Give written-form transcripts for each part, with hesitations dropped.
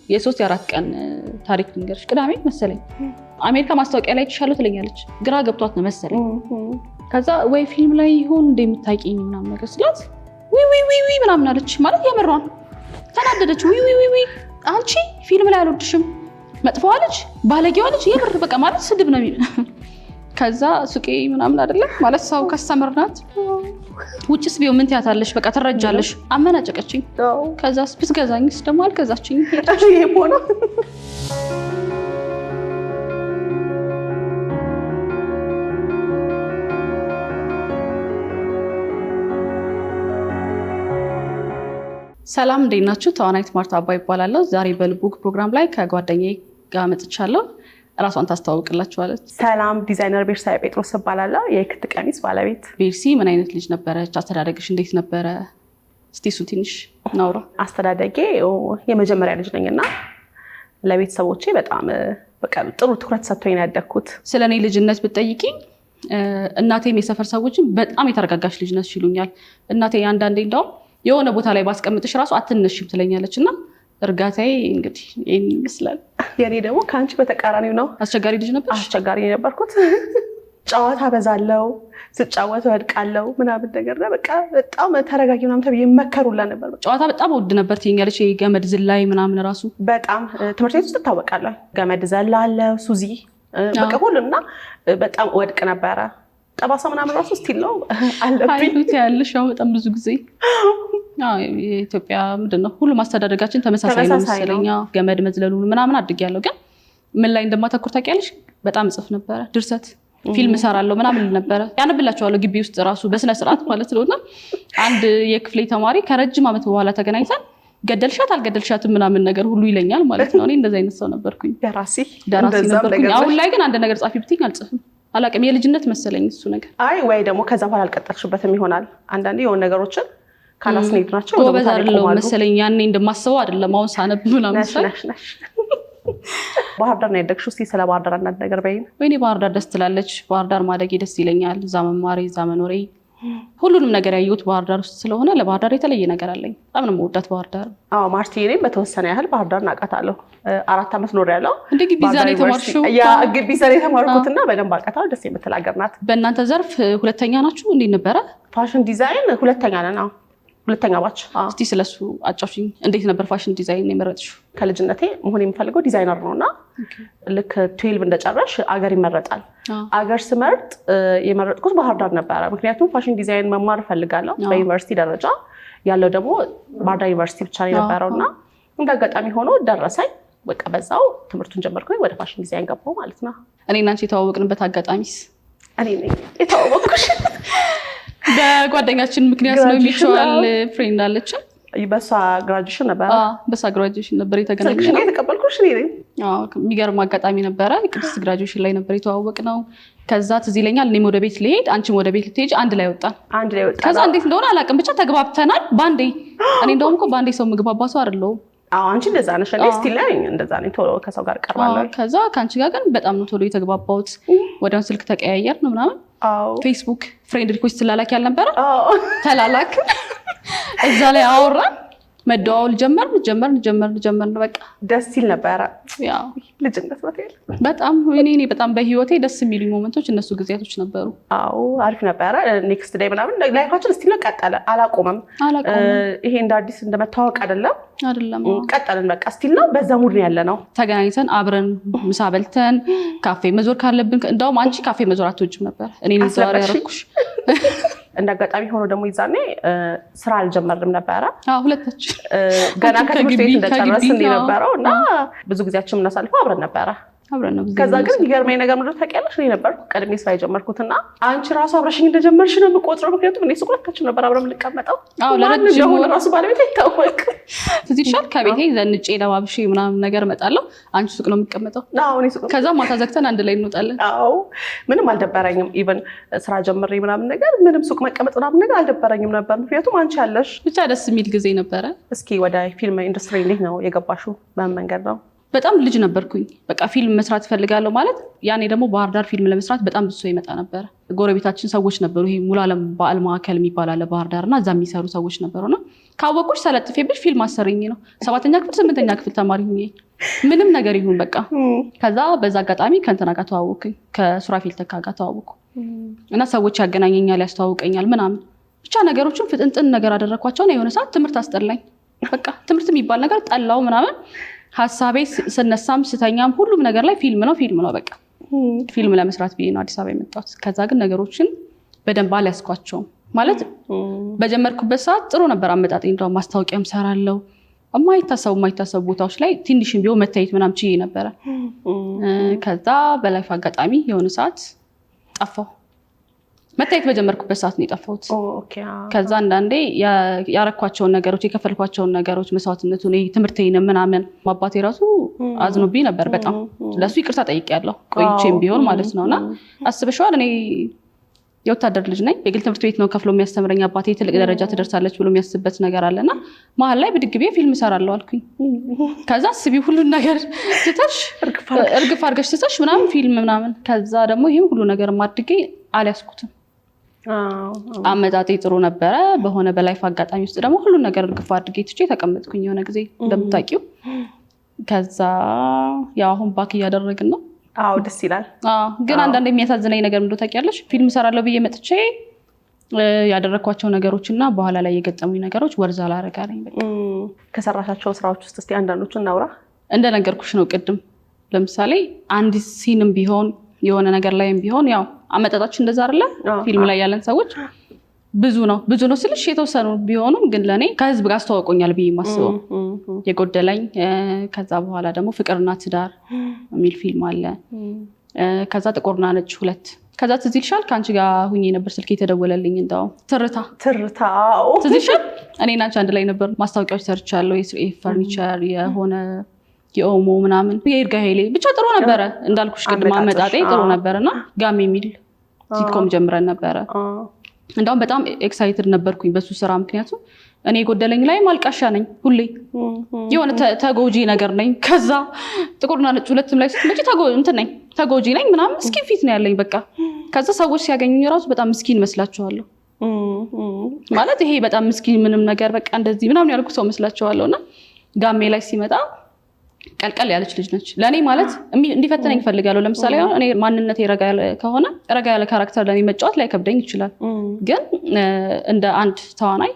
የሶስት የአራት ቀን ታሪክ ልንገርሽ። ቅዳሜ መሰለኝ አሜሪካ ማስታወቂያ ላይ ተሻለው ትለኛለች። ግራ ገብቷት ነው መሰለኝ። ከዛ ወይ ፊልም ላይ ይሁን እንደምታውቂኝ ምናምን ነገር ስላት ዊ ምናምን አለች። ማለት የምሯን ተናደደች። ዊ አንቺ ፊልም ላይ አልወድሽም፣ መጥፎዋ ልጅ፣ ባለጌዋ ልጅ የምር በቃ ማለት ስድብ ነው የሚል። ከዛ ሱቄ ምናምን አይደለም ማለት ሰው ከስተመር ናት። ውጭስ ቢሆን ምን ትያታለሽ? በቃ ትረጃለሽ። አመናጨቀችኝ። ከዛስ ብትገዛኝስ ደግሞ አልገዛችኝ። ይሄ ሆኖ ሰላም እንዴት ናችሁ? ተዋናይት ማርታ አባይ ይባላለሁ። ዛሬ በልቡክ ፕሮግራም ላይ ከጓደኛዬ ጋር መጥቻለሁ። ራሷን ታስተዋውቅላችኋለች። ሰላም፣ ዲዛይነር ቤርሳቤ ጴጥሮስ እባላለሁ። የክት ቀሚስ ባለቤት። ቤርሲ ምን አይነት ልጅ ነበረች? አስተዳደግሽ እንዴት ነበረ? እስቲ እሱ ትንሽ ናውራ። አስተዳደጌ የመጀመሪያ ልጅ ነኝና ለቤተሰቦቼ በጣም በቃ ጥሩ ትኩረት ሰጥቶኝ ነው ያደግኩት። ስለኔ ልጅነት ብትጠይቂኝ እናቴም የሰፈር ሰዎችም በጣም የተረጋጋሽ ልጅ ነሽ ይሉኛል። እናቴ አንዳንዴ እንደውም የሆነ ቦታ ላይ ባስቀምጥሽ ራሱ አትነሽም ትለኛለች እና እርጋታዬ እንግዲህ ይሄን ይመስላል። የኔ ደግሞ ከአንቺ በተቃራኒው ነው። አስቸጋሪ ልጅ ነበር። አስቸጋሪ የነበርኩት ጨዋታ በዛለው፣ ስጫወት ወድቃለው ምናምን ነገር ነው። በቃ በጣም ተረጋጊ ምናምን ተብዬ መከሩላ ነበር። ጨዋታ በጣም ወድ ነበር ትይኛለች። ገመድ ዝላይ ምናምን ራሱ በጣም ትምህርት ቤት ውስጥ እታወቃለሁ። ገመድ ዘላለሁ፣ ሱዚ በቃ ሁሉና በጣም ወድቅ ነበረ። ጠባሳ ምናምን ራሱ ስቲል ነው አለብኝ ያለሽ። ያው በጣም ብዙ ጊዜ የኢትዮጵያ ምንድነው ሁሉም አስተዳደጋችን ተመሳሳይ ነው መሰለኝ። ገመድ መዝለሉን ምናምን አድርጊያለሁ። ግን ምን ላይ እንደማተኩር ታውቂያለሽ? በጣም እጽፍ ነበረ። ድርሰት ፊልም እሰራለሁ ምናምን ነበረ። ያነብላቸዋለሁ ግቢ ውስጥ ራሱ በስነ ስርዓት ማለት ነው። እና አንድ የክፍሌ ተማሪ ከረጅም ዓመት በኋላ ተገናኝተን ገደልሻት አልገደልሻትም ምናምን ነገር ሁሉ ይለኛል ማለት ነው። እኔ እንደዛ አይነት ሰው ነበርኩኝ። ደራሲ ነበርኩኝ። አሁን ላይ ግን አንድ ነገር ጻፊ ብትይኝ አልጽፍም። አላውቅም፣ የልጅነት መሰለኝ እሱ ነገር። አይ ወይ ደግሞ ከዛ በኋላ አልቀጠልሽበትም ይሆናል። አንዳንዴ የሆነ ነገሮችን ካላስኔድ ናቸው ጎበዝ አይደለሁም መሰለኝ። ያኔ እንደማስበው አይደለም አሁን ሳነብ ምናምን ሳይ። ባህር ዳር ነው ያደግሽው? እስኪ ስለ ባህር ዳር አንዳንድ ነገር በይኝ። ወይኔ ባህር ዳር ደስ ትላለች። ባህር ዳር ማደጌ ደስ ይለኛል። እዛ መማሬ፣ እዛ መኖሬ፣ ሁሉንም ነገር ያየሁት ባህር ዳር ውስጥ ስለሆነ ለባህር ዳር የተለየ ነገር አለኝ። በጣም ነው የምወዳት ባህር ዳር። አዎ ማርቲ፣ እኔም በተወሰነ ያህል ባህር ዳር አውቃታለሁ። 4 ዓመት ኖሬያለሁ። እንደ ግቢ እዛ ነው የተማርሽው? ያ ግቢ እዛ ነው የተማርኩትና በደንብ አውቃታለሁ። ደስ የምትል ሀገር ናት። በእናንተ ዘርፍ ሁለተኛ ናችሁ? እንዴት ነበረ? ፋሽን ዲዛይን ሁለተኛ ነን። አዎ ሁለተኛ ባች። እስቲ ስለሱ አጫውሽኝ። እንዴት ነበር ፋሽን ዲዛይን የመረጥሽው? ከልጅነቴ መሆን የምፈልገው ዲዛይነር ነውና ልክ 12 እንደጨረሽ አገር ይመረጣል። አገር ስመርጥ የመረጥኩት ባህር ዳር ነበረ። ምክንያቱም ፋሽን ዲዛይን መማር እፈልጋለሁ። በዩኒቨርሲቲ ደረጃ ያለው ደግሞ ባህር ዳር ዩኒቨርሲቲ ብቻ ነው የነበረውና እንደ አጋጣሚ ሆኖ ደረሰኝ። በቃ በዛው ትምህርቱን ጀመርኩኝ። ወደ ፋሽን ዲዛይን ገባሁ ማለት ነው። እኔና አንቺ የተዋወቅንበት አጋጣሚስ? እኔ ነኝ የተዋወቅኩሽ። በጓደኛችን ምክንያት ነው። ሚቹዋል ፍሬንድ አለችን። በሷ ግራጁዌሽን ነበር። በሷ ግራጁዌሽን ነበር የተገናኘነው። ስለዚህ የተቀበልኩሽ እኔ ነኝ። የሚገርም አጋጣሚ ነበረ። ቅድስት ግራጁዌሽን ላይ ነበር የተዋወቅነው። ከዛ ትዝ ይለኛል እኔም ወደ ቤት ልሄድ አንቺም ወደ ቤት ልትሄጂ አንድ ላይ ወጣን። ከዛ እንዴት እንደሆነ አላውቅም፣ ብቻ ተግባብተናል ባንዴ። እኔ እንደውም እኮ ባንዴ ሰው ምግባባ ሰው አይደለሁም። አንቺ እንደዛ ነሽ። እኔ ስቲል ላይ እንደዛ ነኝ። ቶሎ ከሰው ጋር ቀርባለሁ። ከዛ ከአንቺ ጋር ግን በጣም ነው ቶሎ የተግባባሁት። ወዲያውን ስልክ ተቀያየር ነው ምናምን። ፌስቡክ ፍሬንድ ሪኩዌስት ትላላክ ያልነበረ ተላላክ። እዛ ላይ አወራን፣ መደዋወል ጀመርን። በቃ ደስ ይል ነበረ። ያው ልጅነት ማለት በጣም በጣም በህይወቴ ደስ የሚሉኝ ሞመንቶች እነሱ ጊዜያቶች ነበሩ። አዎ አሪፍ ነበረ። ኔክስት ዴይ ምናምን ላይፋችን ስቲል ቀጠለ፣ አላቆመም። ይሄ እንደ አዲስ እንደመታወቅ አይደለም። ቀጠልን። በቃ ስቲል ነው፣ በዛ ሙድ ነው ያለነው። ተገናኝተን አብረን ምሳ በልተን ካፌ መዞር ካለብን፣ እንደውም አንቺ ካፌ መዞር አትወጂም ነበር። እኔ ነኝ ዛሬ ያረኩሽ። እንደ አጋጣሚ ሆኖ ደግሞ ይዛኔ ስራ አልጀመርንም ነበረ። ሁለታችን ገና ከትምህርት ቤት እንደጨረስን የነበረው እና ብዙ ጊዜያችን የምናሳልፈው አብረን ነበረ። ከዛ ግን የሚገርመኝ ነገር ምንድን ነው ታውቂያለሽ? እኔ ነበርኩ ቀድሜ ስራ የጀመርኩትና አንቺ ራሱ አብረሽኝ እንደጀመርሽ ነው የምቆጥረው። ምክንያቱም እኔ ሱቅ ሁለታችን ነበር አብረን የምንቀመጠው። ለሆነ ራሱ ባለቤት አይታወቅም። እዚህ ይሻል ከቤቴ ዘንጬ ለባብሼ ምናምን ነገር እመጣለሁ። አንቺ ሱቅ ነው የምትቀመጠው። ከዛ ማታ ዘግተን አንድ ላይ እንወጣለን። ምንም አልደበረኝም። ኢቨን ስራ ጀምሬ ምናምን ነገር ምንም ሱቅ መቀመጥ ምናምን ነገር አልደበረኝም ነበር። ምክንያቱም አንቺ ያለሽ ብቻ ደስ የሚል ጊዜ ነበረ። እስኪ ወደ ፊልም ኢንዱስትሪ እንዴት ነው የገባሽው? በምን መንገድ ነው? በጣም ልጅ ነበርኩኝ። በቃ ፊልም መስራት እፈልጋለሁ ማለት ያኔ ደግሞ ባህር ዳር ፊልም ለመስራት በጣም ብዙ ሰው ይመጣ ነበረ። ጎረቤታችን ሰዎች ነበሩ። ይሄ ሙሉዓለም በዓል ማዕከል የሚባል አለ ባህር ዳር እና እዛ የሚሰሩ ሰዎች ነበሩና ካወቁሽ ተለጥፌብሽ ፊልም አሰረኝ ነው 7ኛ ክፍል 8ኛ ክፍል ተማሪ ሆኜ ምንም ነገር ይሁን በቃ። ከዛ በዛ አጋጣሚ ከእንትና ጋር ተዋወቅኩኝ፣ ከሱራፌል ተካ ጋር ተዋወቅኩ እና ሰዎች ያገናኘኛል ያስተዋውቀኛል ምናምን ብቻ ነገሮችን ፍጥንጥን ነገር አደረኳቸው። የሆነ ሰዓት ትምህርት አስጠላኝ። በቃ ትምህርት የሚባል ነገር ጠላው ምናምን። ሀሳቤ ስነሳም ስተኛም ሁሉም ነገር ላይ ፊልም ነው በቃ። ፊልም ለመስራት ብዬ ነው አዲስ አበባ የመጣሁት። ከዛ ግን ነገሮችን በደንብ አልያዝኳቸውም ማለት በጀመርኩበት ሰዓት ጥሩ ነበር አመጣጤ። እንደው ማስታወቂያም ሰራለው የማይታሰቡ ቦታዎች ላይ ትንሽም ቢሆን መታየት ምናምን ችዬ ነበረ። ከዛ በላይፍ አጋጣሚ የሆነ ሰዓት ጠፋሁ። መታየት በጀመርኩበት ሰዓት ነው የጠፋሁት። ከዛ አንዳንዴ ያረኳቸውን ነገሮች የከፈልኳቸውን ነገሮች መስዋዕትነቱን ትምህርቴን ምናምን አባቴ ራሱ አዝኖብኝ ነበር በጣም። ለሱ ይቅርታ ጠይቄያለሁ ቆይቼም ቢሆን ማለት ነውና አስበሽዋል። እኔ የወታደር ልጅ ነኝ። የግል ትምህርት ቤት ነው ከፍሎ የሚያስተምረኝ አባቴ። ትልቅ ደረጃ ትደርሳለች ብሎ የሚያስብበት ነገር አለና መሀል ላይ ብድግ ብዬ ፊልም እሰራለሁ አልኩኝ። ከዛ አስቢ ሁሉን ነገር ትተሽ እርግፍ አድርገሽ ትተሽ ምናምን ፊልም ምናምን። ከዛ ደግሞ ይሄ ሁሉ ነገር አድርጌ አልያዝኩትም። አመጣጤ ጥሩ ነበረ። በሆነ በላይፍ አጋጣሚ ውስጥ ደግሞ ሁሉን ነገር እርግፍ አድርጌ ትቼ ተቀመጥኩኝ የሆነ ጊዜ እንደምታውቂው። ከዛ ያው አሁን ባክ እያደረግን ነው። አዎ ደስ ይላል። ግን አንዳንድ የሚያሳዝነኝ ነገር ምንድነው ታውቂያለሽ? ፊልም እሰራለሁ ብዬ መጥቼ ያደረኳቸው ነገሮችና በኋላ ላይ የገጠሙኝ ነገሮች ወርዛ ላረጋለኝ በቃ። ከሰራሻቸው ስራዎች ውስጥ እስቲ አንዳንዶቹን እናውራ። እንደነገርኩሽ ነው ቅድም። ለምሳሌ አንድ ሲንም ቢሆን የሆነ ነገር ላይም ቢሆን ያው አመጣጣችን እንደዛ አይደለ? ፊልም ላይ ያለን ሰዎች ብዙ ነው ስልሽ የተወሰኑ ቢሆኑም ግን ለኔ ከህዝብ ጋር አስተዋውቆኛል ብዬ ማስበው የጎደለኝ። ከዛ በኋላ ደግሞ ፍቅርና ትዳር የሚል ፊልም አለ። ከዛ ጥቁርና ነጭ 2። ከዛ ትዝ ይልሻል ከአንቺ ጋር ሁኜ ነበር ስልክ የተደወለልኝ። እንደው ትርታ ትዝ ይልሻል? እኔና አንቺ አንድ ላይ ነበር ማስታወቂያዎች ሰርቻለሁ። የስርኤ ፈርኒቸር የሆነ የኦሞ ምናምን የይርጋ ሄሌ ብቻ ጥሩ ነበረ። እንዳልኩሽ ቅድም አመጣጤ ጥሩ ነበርና ጋም የሚል ሲትኮም ጀምረን ነበረ። እንደውም በጣም ኤክሳይትድ ነበርኩኝ በሱ ስራ። ምክንያቱም እኔ የጎደለኝ ላይ ማልቃሻ ነኝ ሁሌ የሆነ ተጎጂ ነገር ነኝ። ከዛ ጥቁርና ነጭ 2 ላይ ስትመጪ ተጎጂ ነኝ ምናምን ምስኪን ፊት ነው ያለኝ በቃ። ከዛ ሰዎች ሲያገኙኝ ራሱ በጣም ምስኪን መስላቸዋለሁ ማለት ይሄ በጣም ምስኪን ምንም ነገር በቃ እንደዚህ ምናምን ያልኩ ሰው መስላቸዋለሁና ጋሜ ላይ ሲመጣ ቀልቀል ያለች ልጅ ነች ለኔ ማለት እንዲፈተነኝ ፈልጋለሁ። ለምሳሌ እኔ ማንነቴ ረጋ ያለ ካራክተር ለኔ መጫወት ላይ ከብደኝ ይችላል። ግን እንደ አንድ ተዋናይ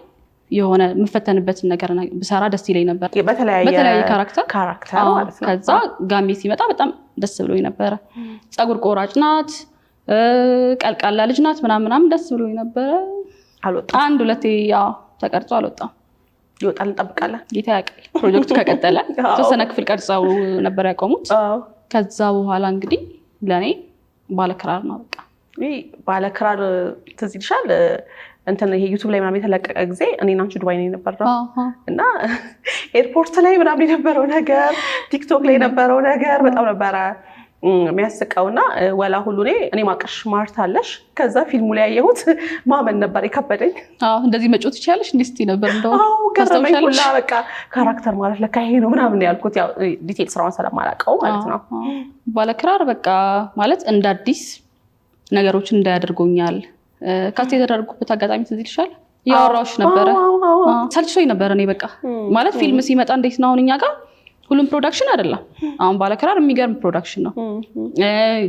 የሆነ የምፈተንበትን ነገር ብሰራ ደስ ይለኝ ነበር በተለያየ ካራክተር ማለት ነው። ከዛ ጋሜ ሲመጣ በጣም ደስ ብሎኝ ነበረ። ፀጉር ቆራጭ ናት፣ ቀልቃላ ልጅ ናት ምናምን ደስ ብሎኝ ነበረ። አልወጣም። 1-2 ያው ተቀርጾ አልወጣም። ይወጣል እንጠብቃለን። ጌታ ያውቃል። ፕሮጀክቱ ከቀጠለ ተወሰነ ክፍል ቀርጸው ነበር ያቆሙት። ከዛ በኋላ እንግዲህ ለኔ ባለክራር ነው በቃ። ባለክራር ትዝ ይልሻል? እንትን ይሄ ዩቲዩብ ላይ ምናምን የተለቀቀ ጊዜ እኔና አንቺ ዱባይ ነው የነበረው እና ኤርፖርት ላይ ምናምን የነበረው ነገር ቲክቶክ ላይ የነበረው ነገር በጣም ነበረ የሚያስቀውና ወላ ሁሉ እኔ ማቀሽ ማርታ አለሽ። ከዛ ፊልሙ ላይ ያየሁት ማመን ነበር የከበደኝ። እንደዚህ መጮት ይችላልሽ እንዴት ነበር እንደው ገረመኝ ሁላ በቃ ካራክተር ማለት ለካ ይሄ ነው ምናምን ያልኩት ያው ዲቴል ስራውን ስለማላውቀው ማለት ነው። ባለክራር በቃ ማለት እንደ አዲስ ነገሮችን እንዳያደርጉኛል ካስት የተደረጉበት አጋጣሚ ትዝ ይልሻል? ያወራሁሽ ነበረ። ሰልችቶኝ ነበር እኔ በቃ ማለት ፊልም ሲመጣ እንዴት ነው አሁን እኛ ጋር ሁሉም ፕሮዳክሽን አይደለም። አሁን ባለክራር የሚገርም ፕሮዳክሽን ነው።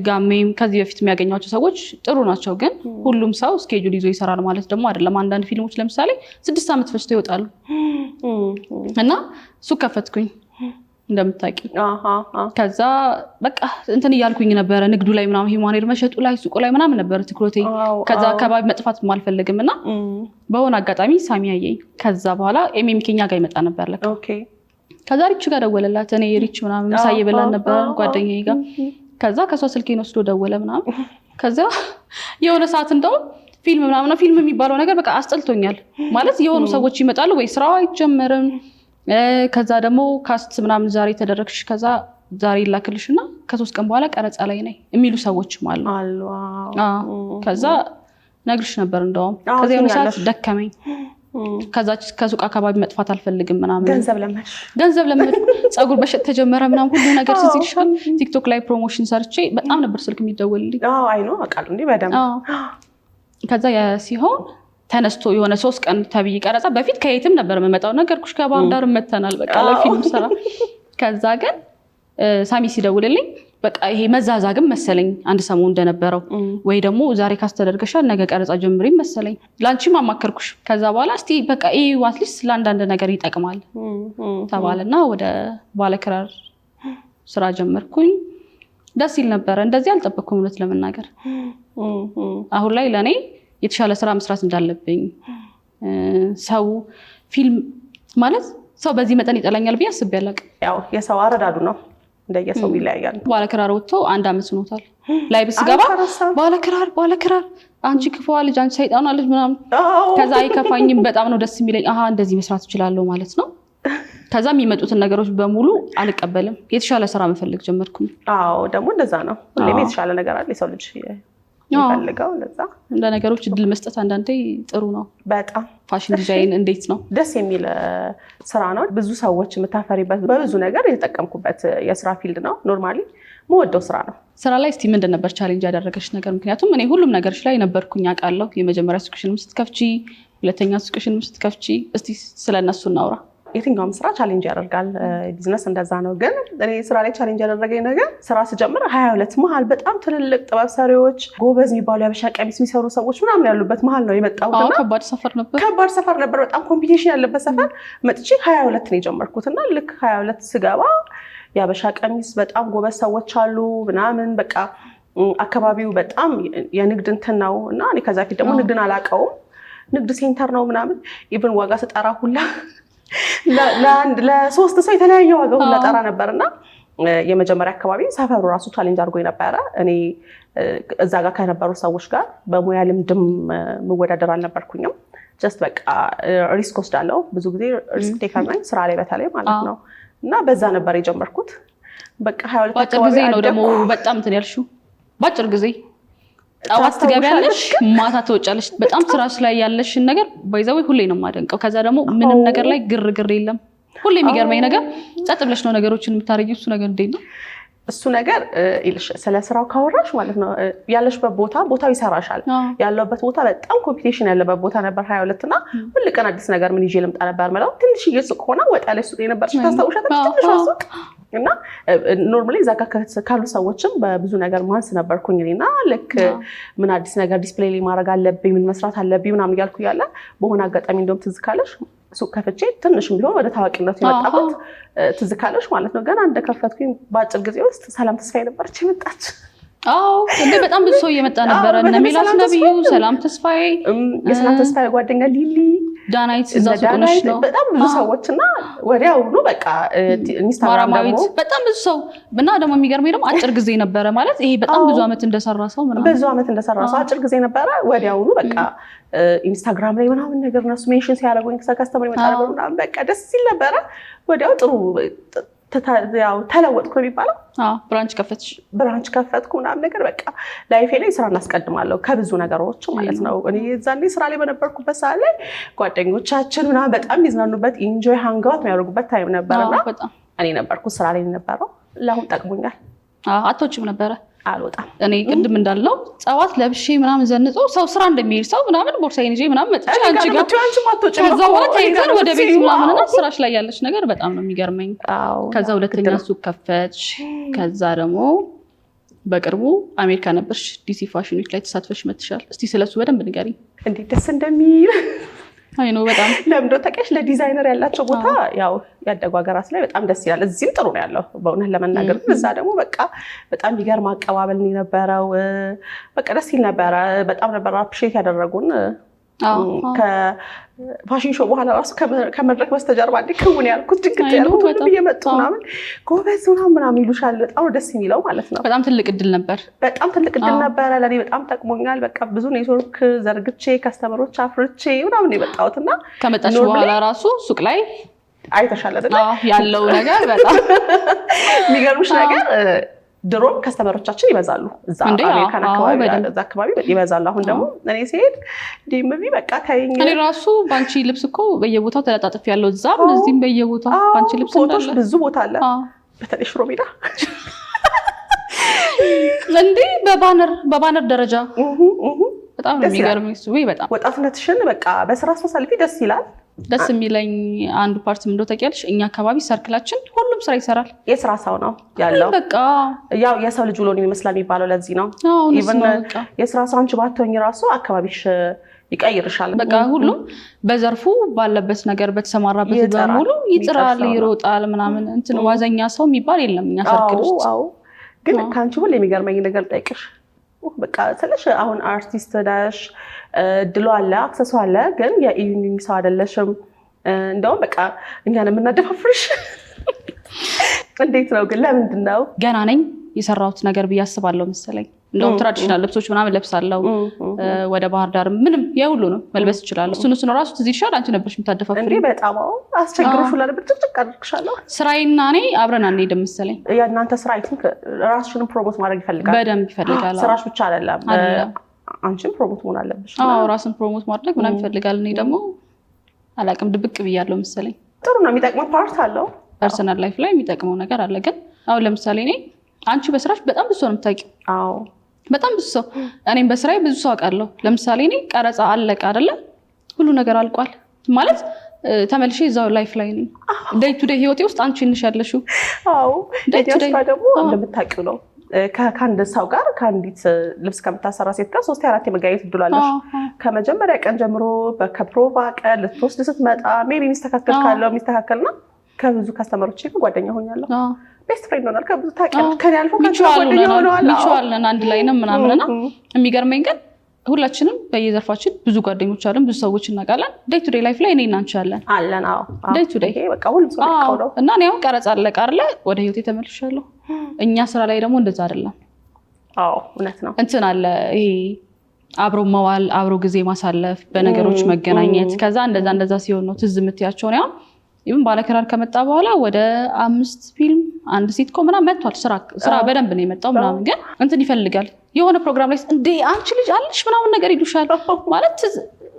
ጋሜም ከዚህ በፊት የሚያገኟቸው ሰዎች ጥሩ ናቸው። ግን ሁሉም ሰው ስኬጁል ይዞ ይሰራል ማለት ደግሞ አይደለም። አንዳንድ ፊልሞች ለምሳሌ 6 ዓመት ፈጅተው ይወጣሉ እና እሱ ከፈትኩኝ እንደምታውቂው። ከዛ በቃ እንትን እያልኩኝ ነበረ ንግዱ ላይ ምናምን ሂማኔር መሸጡ ላይ ሱቁ ላይ ምናምን ነበረ ትኩረቴ። ከዛ አካባቢ መጥፋት አልፈልግም እና በሆነ አጋጣሚ ሳሚ ያየኝ። ከዛ በኋላ ኤሚኬኛ ጋር ይመጣ ነበር ለካ። ከዛ ሪች ጋር ደወለላት። እኔ ሪች ምናምን ምሳ እየበላን ነበር ጓደኛዬ ጋር። ከዛ ከሷ ስልኬን ወስዶ ደወለ ምናምን። ከዛ የሆነ ሰዓት እንደው ፊልም የሚባለው ነገር በቃ አስጠልቶኛል ማለት የሆኑ ሰዎች ይመጣሉ ወይ ስራው አይጀመርም። ከዛ ደግሞ ካስት ምናምን ዛሬ ተደረግሽ ከዛ ዛሬ ይላክልሽና ከ3 ቀን በኋላ ቀረጻ ላይ ነኝ የሚሉ ሰዎችም አሉ። ከዛ ነግርሽ ነበር እንደውም ከዛ የሆነ ሰዓት ደከመኝ ከዛች ከሱቅ አካባቢ መጥፋት አልፈልግም ምናምን ገንዘብ ለመድሽ ፀጉር በሸጥ ተጀመረ ምናምን ሁሉ ነገር ትዝ ይልሻል ቲክቶክ ላይ ፕሮሞሽን ሰርቼ በጣም ነበር ስልክ የሚደወልልኝ አይ ነው አውቃለሁ እንዴ በደምብ ከዛ ያ ሲሆን ተነስቶ የሆነ 3 ቀን ተብይ ቀረጻ በፊት ከየትም ነበር የምመጣው ነገርኩሽ ከባህር ዳር መተናል በቃ ለፊልም ስራ ከዛ ግን ሳሚ ሲደውልልኝ በቃ ይሄ መዛዛግም መሰለኝ አንድ ሰሞን እንደነበረው ወይ ደግሞ ዛሬ ካስተደርገሻል ነገ ቀረጻ ጀምሪ መሰለኝ ላንቺም አማከርኩሽ ከዛ በኋላ እስቲ በቃ ይሄ አትሊስት ለአንዳንድ ነገር ይጠቅማል ተባለና ወደ ባለክራር ስራ ጀመርኩኝ ደስ ይል ነበር እንደዚህ አልጠበቅኩም እውነት ለመናገር አሁን ላይ ለኔ የተሻለ ስራ መስራት እንዳለብኝ ሰው ፊልም ማለት ሰው በዚህ መጠን ይጠላኛል ብዬ አስቤ አላውቅም ያው የሰው አረዳዱ ነው እንደየሰው ይለያያል ባለክራር ወጥቶ 1 አመት ሆኖታል ላይ ብስገባ ባለክራር አንቺ ክፉዋ ልጅ አንቺ ሰይጣኗ ልጅ ምናምን ከዛ አይከፋኝም በጣም ነው ደስ የሚለኝ እንደዚህ መስራት እችላለሁ ማለት ነው ከዛ የሚመጡትን ነገሮች በሙሉ አልቀበልም የተሻለ ስራ መፈለግ ጀመርኩኝ ደግሞ እንደዛ ነው ሁሌም የተሻለ ነገር አለ የሰው ልጅ ይፈልጋው ለዛ እንደ ነገሮች እድል መስጠት አንዳንዴ ጥሩ ነው በጣም ፋሽን ዲዛይን እንዴት ነው ደስ የሚል ስራ ነው ብዙ ሰዎች የምታፈሪበት በብዙ ነገር የተጠቀምኩበት የስራ ፊልድ ነው ኖርማሊ መወደው ስራ ነው ስራ ላይ እስቲ ምንድን ነበር ቻሌንጅ ያደረገሽ ነገር ምክንያቱም እኔ ሁሉም ነገሮች ላይ ነበርኩኝ አውቃለሁ የመጀመሪያ ሱቅሽንም ስትከፍቺ ሁለተኛ ሱቅሽንም ስትከፍቺ እስቲ ስለነሱ እናውራ የትኛውም ስራ ቻሌንጅ ያደርጋል ቢዝነስ እንደዛ ነው ግን እኔ ስራ ላይ ቻሌንጅ ያደረገኝ ነገር ስራ ስጀምር 22 መሀል በጣም ትልልቅ ጥበብ ሰሪዎች ጎበዝ የሚባሉ ያበሻ ቀሚስ የሚሰሩ ሰዎች ምናምን ያሉበት መሀል ነው የመጣሁትና ከባድ ሰፈር ነበር በጣም ኮምፒቲሽን ያለበት ሰፈር መጥቼ 22 ነው የጀመርኩትና ልክ 22 ስገባ ያበሻ ቀሚስ በጣም ጎበዝ ሰዎች አሉ ምናምን በቃ አካባቢው በጣም የንግድ እንትን ነው እና እኔ ከዛ ፊት ደግሞ ንግድን አላውቀውም ንግድ ሴንተር ነው ምናምን ኢቭን ዋጋ ስጠራ ሁላ ለሶስት ሰው የተለያየ ዋጋ ሁላ ጠራ ነበርና የመጀመሪያ አካባቢ ሰፈሩ ራሱ ቻሌንጅ አድርጎኝ ነበረ እኔ እዛ ጋር ከነበሩ ሰዎች ጋር በሙያ ልምድም መወዳደር አልነበርኩኝም ጀስት በቃ ሪስክ ወስዳለሁ ብዙ ጊዜ ሪስክ ቴከር ነኝ ስራ ላይ በተለይ ማለት ነው እና በዛ ነበር የጀመርኩት በቃ 22 ባጭር ጊዜ ነው ደግሞ በጣም እንትን ያልሽው ባጭር ጊዜ ጠዋት ትገቢያለሽ ማታ ትወጫለሽ በጣም ስራሽ ላይ ያለሽን ነገር ባይዛው ሁሌ ነው የማደንቀው ከዛ ደግሞ ምንም ነገር ላይ ግርግር የለም ሁሌ የሚገርመኝ ነገር ጸጥ ብለሽ ነው ነገሮችን የምታረጊው እሱ ነገር እንዴት ነው እሱ ነገር ስለ ስራው ካወራሽ ማለት ነው ያለሽበት ቦታው ይሰራሻል ያለበት ቦታ በጣም ኮምፒቲሽን ያለበት ቦታ ነበር 22 እና ሁሉ ቀን አዲስ ነገር ምን ይዤ ልምጣ ነበር ማለት ትንሽ ሱቅ ሆና ወጣ ላይ ሱቅ የነበርሽ ታስታውሻለሽ ትንሽ ሱቅ እና ኖርማሊ እዛ ጋር ካሉ ሰዎችም በብዙ ነገር ማንስ ነበርኩኝ እኔና ልክ ምን አዲስ ነገር ዲስፕሌይ ላይ ማድረግ አለብኝ ምን መስራት አለብኝ ምናምን እያልኩ ያለ በሆነ አጋጣሚ እንደውም ትዝ ካለሽ ሱቅ ከፍቼ ትንሽም ቢሆን ወደ ታዋቂነቱ የመጣሁት ትዝ ካለሽ ማለት ነው ገና እንደከፈትኩኝ በአጭር ጊዜ ውስጥ ሰላም ተስፋዬ ነበረች የመጣች እንደ በጣም ብዙ ሰው እየመጣ ነበር እነ ሜላት ነብዩ ሰላም ተስፋዬ የሰላም ተስፋዬ ጓደኛ ሊሊ ዳናይት እዛ ሱቅነሽ ነው በጣም ብዙ ሰዎችና ወዲያውኑ በቃ ኢንስታግራም ደግሞ በጣም ብዙ ሰው እና ደግሞ የሚገርመኝ ደግሞ አጭር ጊዜ ነበረ ማለት ይሄ በጣም ብዙ አመት እንደሰራ ሰው ምናምን ብዙ አመት እንደሰራ ሰው አጭር ጊዜ ነበረ ወዲያውኑ በቃ ኢንስታግራም ላይ ምናምን ነገር ነው ሜንሽን ሲያደርጉኝ ከስተመር ይመጣል ምናምን በቃ ደስ ሲል ነበረ ወዲያው ጥሩ ያው ተለወጥኩ የሚባለው ብራንች ከፈትኩ ምናምን ነገር በቃ ላይፌ ላይ ስራ እናስቀድማለሁ ከብዙ ነገሮች ማለት ነው እኔ የዛኔ ስራ ላይ በነበርኩበት ሰዓት ላይ ጓደኞቻችን ምናምን በጣም የሚዝናኑበት ኢንጆይ ሃንጋውት የሚያደርጉበት ታይም ነበርና እኔ ነበርኩ ስራ ላይ ነበረው ለአሁን ጠቅሞኛል አትወጪም ነበረ አልወጣም እኔ ቅድም እንዳለው ጸዋት ለብሼ ምናምን ዘንጦ ሰው ስራ እንደሚሄድ ሰው ምናምን ቦርሳዬን ይዤ ምናምን መጥቼ አንቺ ጋር ከዛ በኋላ ተይዘን ወደ ቤት ምናምንና ስራሽ ላይ ያለሽ ነገር በጣም ነው የሚገርመኝ ከዛ ሁለተኛ ሱቅ ከፈትሽ ከዛ ደግሞ በቅርቡ አሜሪካ ነበርሽ ዲሲ ፋሽን ዊክ ላይ ተሳትፈሽ መጥተሻል እስቲ ስለሱ በደንብ ንገሪኝ እንዴት ደስ እንደሚል አይ ነው በጣም ለምዶ ተቀሽ ለዲዛይነር ያላቸው ቦታ ያው ያደጉ ሀገራት ላይ በጣም ደስ ይላል እዚህም ጥሩ ነው ያለው በእውነት ለመናገር እዛ ደግሞ በቃ በጣም ቢገርም አቀባበል ነው የነበረው በቃ ደስ ይል ነበረ በጣም ነበር አፕሪሺየት ያደረጉን ከፋሽን ሾው በኋላ ራሱ ከመድረክ በስተጀርባ እንደ ከውን ያልኩት ድንግጥ ያልኩት ሁሉ እየመጡ ምናምን ጎበዝ ምናምን ይሉሻል በጣም ደስ የሚለው ማለት ነው በጣም ትልቅ እድል ነበረ ለኔ በጣም ጠቅሞኛል በቃ ብዙ ኔትወርክ ዘርግቼ ከስተመሮች አፍርቼ ምናምን የመጣሁትና ከመጣች በኋላ ራሱ ሱቅ ላይ አይተሻለ አይደል ያለው ነገር በጣም የሚገርምሽ ነገር ድሮም ከስተመሮቻችን ይበዛሉ እዛ አሜሪካን አካባቢ እዛ አካባቢ ይበዛሉ። አሁን ደግሞ እኔ ሲሄድ ዲምቢ በቃ ታይኝ እኔ ራሱ ባንቺ ልብስ እኮ በየቦታው ተለጣጥፍ ያለው እዛም እዚህም በየቦታው ባንቺ ልብስ ፎቶሽ ብዙ ቦታ አለ። በተለይ ሽሮ ሜዳ እንዴ በባነር ደረጃ በጣም ነው የሚገርመኝ እሱ። በጣም ወጣትነትሽን በቃ በስራ አሳልፊ ደስ ይላል። ደስ የሚለኝ አንዱ ፓርት ምን እንደው ታውቂያለሽ? እኛ አካባቢ ሰርክላችን ሁሉም ስራ ይሰራል። የስራ ሰው ነው ያለው። በቃ ያው የሰው ልጅ ውሎን ይመስላል የሚባለው ለዚህ ነው። ኢቭን የስራ ሰው አንቺ ባትሆኚ ራሱ አካባቢሽ ይቀይርሻል። በቃ ሁሉም በዘርፉ ባለበት ነገር በተሰማራበት በሙሉ ይጥራል፣ ይሮጣል ምናምን እንትን ዋዘኛ ሰው የሚባል የለም እኛ ሰርክል ውስጥ። ግን ካንቺ ሁሉ የሚገርመኝ ነገር ጠይቅሽ በቃ ስለሽ አሁን አርቲስት ነሽ፣ ድሎ አለ፣ አክሰሱ አለ፣ ግን የኢቭኒንግ ሰው አይደለሽም። እንደውም በቃ እኛን የምናደፋፍርሽ እንዴት ነው ግን? ለምንድን ነው? ገና ነኝ የሰራሁት ነገር ብዬ አስባለሁ መሰለኝ። እንደውም ትራዲሽናል ልብሶች ምናምን ለብሳለሁ። ወደ ባህር ዳር ምንም የሁሉ ነው መልበስ ይችላል። እሱን ራሱ ትዝ ይልሻል? አንቺ ነበርሽ የምታደፋፍሪ እንዴ? በጣም አስቸግሮሽ ሁላ ነበር። ጭቅጭቅ አድርግሻለሁ። ስራዬና እኔ አብረን አንሄድም መሰለኝ። የእናንተ ስራ አይ ቲንክ ራስሽንም ፕሮሞት ማድረግ ይፈልጋል። በደንብ ይፈልጋል። ስራሽ ብቻ አይደለም፣ አንቺም ፕሮሞት መሆን አለብሽ። ራስን ፕሮሞት ማድረግ ምናምን ይፈልጋል። እኔ ደግሞ አላውቅም ድብቅ ብያለሁ መሰለኝ። ጥሩ ነው። የሚጠቅመው ፓርት አለው። ፐርሰናል ላይፍ ላይ የሚጠቅመው ነገር አለ። ግን አሁን ለምሳሌ እኔ አንቺ በስራሽ በጣም ብዙ ሰው ነው የምታውቂው። አዎ በጣም ብዙ ሰው። እኔም በስራዬ ብዙ ሰው አውቃለሁ። ለምሳሌ እኔ ቀረጻ አለቀ አይደለ? ሁሉ ነገር አልቋል ማለት ተመልሼ እዛው ላይፍ ላይ ነኝ። ዴይ ቱ ዴይ ህይወቴ ውስጥ አንቺ ነሽ ያለሽው። አዎ ዴይ ቱ ዴይ ደግሞ እንደምታውቂው ነው። ከአንድ ሰው ጋር ከአንዲት ልብስ ከምታሰራ ሴት ጋር 3-4 የመገናኘት እድል አለሽ። ከመጀመሪያ ቀን ጀምሮ ከፕሮቫ ቀን ልትወስድ ስትመጣ ሜቢ የሚስተካከል ካለው የሚስተካከልና ከብዙ ከስተመሮች ጋር ጓደኛ ሆኛለሁ። ቤስት ፍሬንድ ሆናል። ከብዙ ታውቂያለሽ ከኔ አልፎ ጓደኛ ሆነዋል። ሚቹዋልን አንድ ላይ ነው ምናምንና የሚገርመኝ ግን ሁላችንም በየዘርፋችን ብዙ ጓደኞች አለን፣ ብዙ ሰዎች እናውቃለን። ዴይ ቱ ዴይ ላይፍ ላይ እኔ እና አንቺ አለን። አዎ ዴይ ቱ ዴይ በቃ ሁሉም ሰው ልካው ነው። እና እኔ አሁን ቀረጻ አለቀ አይደለ? ወደ ህይወቴ ተመልሻለሁ። እኛ ስራ ላይ ደግሞ እንደዛ አይደለም። አዎ እውነት ነው። እንትን አለ ይሄ አብሮ መዋል፣ አብሮ ጊዜ ማሳለፍ፣ በነገሮች መገናኘት። ከዛ እንደዛ ሲሆን ነው ትዝ የምትያቸው ነው። ይሁን ባለክራር ከመጣ በኋላ ወደ 5 ፊልም 1 ሲትኮም ምናምን መጥቷል። ስራ በደንብ ነው የመጣው ምናምን። ግን እንትን ይፈልጋል የሆነ ፕሮግራም ላይ እንዴ አንቺ ልጅ አለሽ ምናምን ነገር ይሉሻል ማለት።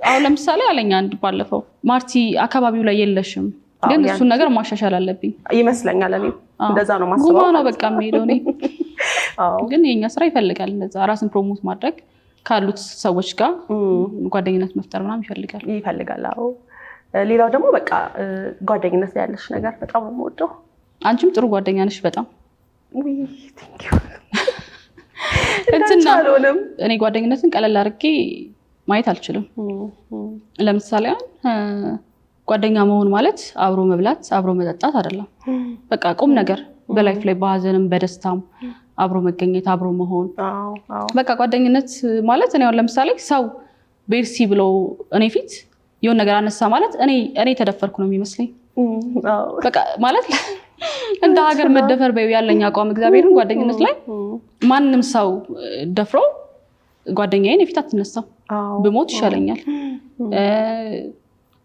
አሁን ለምሳሌ አለኝ አንድ ባለፈው ማርቲ አካባቢው ላይ የለሽም፣ ግን እሱን ነገር ማሻሻል አለብኝ ይመስለኛል። እኔ እንደዛ ነው ማስበው። ጉማ ነው በቃ የምሄደው እኔ። ግን የኛ ስራ ይፈልጋል እንደዛ ራስን ፕሮሞት ማድረግ፣ ካሉት ሰዎች ጋር ጓደኝነት መፍጠር ምናምን ይፈልጋል። አዎ ሌላው ደግሞ በቃ ጓደኝነት ላይ ያለሽ ነገር በጣም ነው የምወደው። አንቺም ጥሩ ጓደኛ ነሽ በጣም። ቴንክ ዩ። እኔ ጓደኝነትን ቀለል አድርጌ ማየት አልችልም። ለምሳሌ ጓደኛ መሆን ማለት አብሮ መብላት፣ አብሮ መጠጣት አይደለም። በቃ ቁም ነገር በላይፍ ላይ በሀዘንም በደስታም አብሮ መገኘት፣ አብሮ መሆን። በቃ ጓደኝነት ማለት እኔ አሁን ለምሳሌ ሰው ቤርሲ ብሎ እኔ ፊት የሆነ ነገር አነሳ ማለት እኔ ተደፈርኩ ነው የሚመስለኝ። በቃ ማለት እንደ ሀገር መደፈር በይው ያለኝ አቋም እግዚአብሔርን ጓደኝነት ላይ ማንም ሰው ደፍሮ ጓደኛዬን የፊት አትነሳም። ብሞት ይሻለኛል።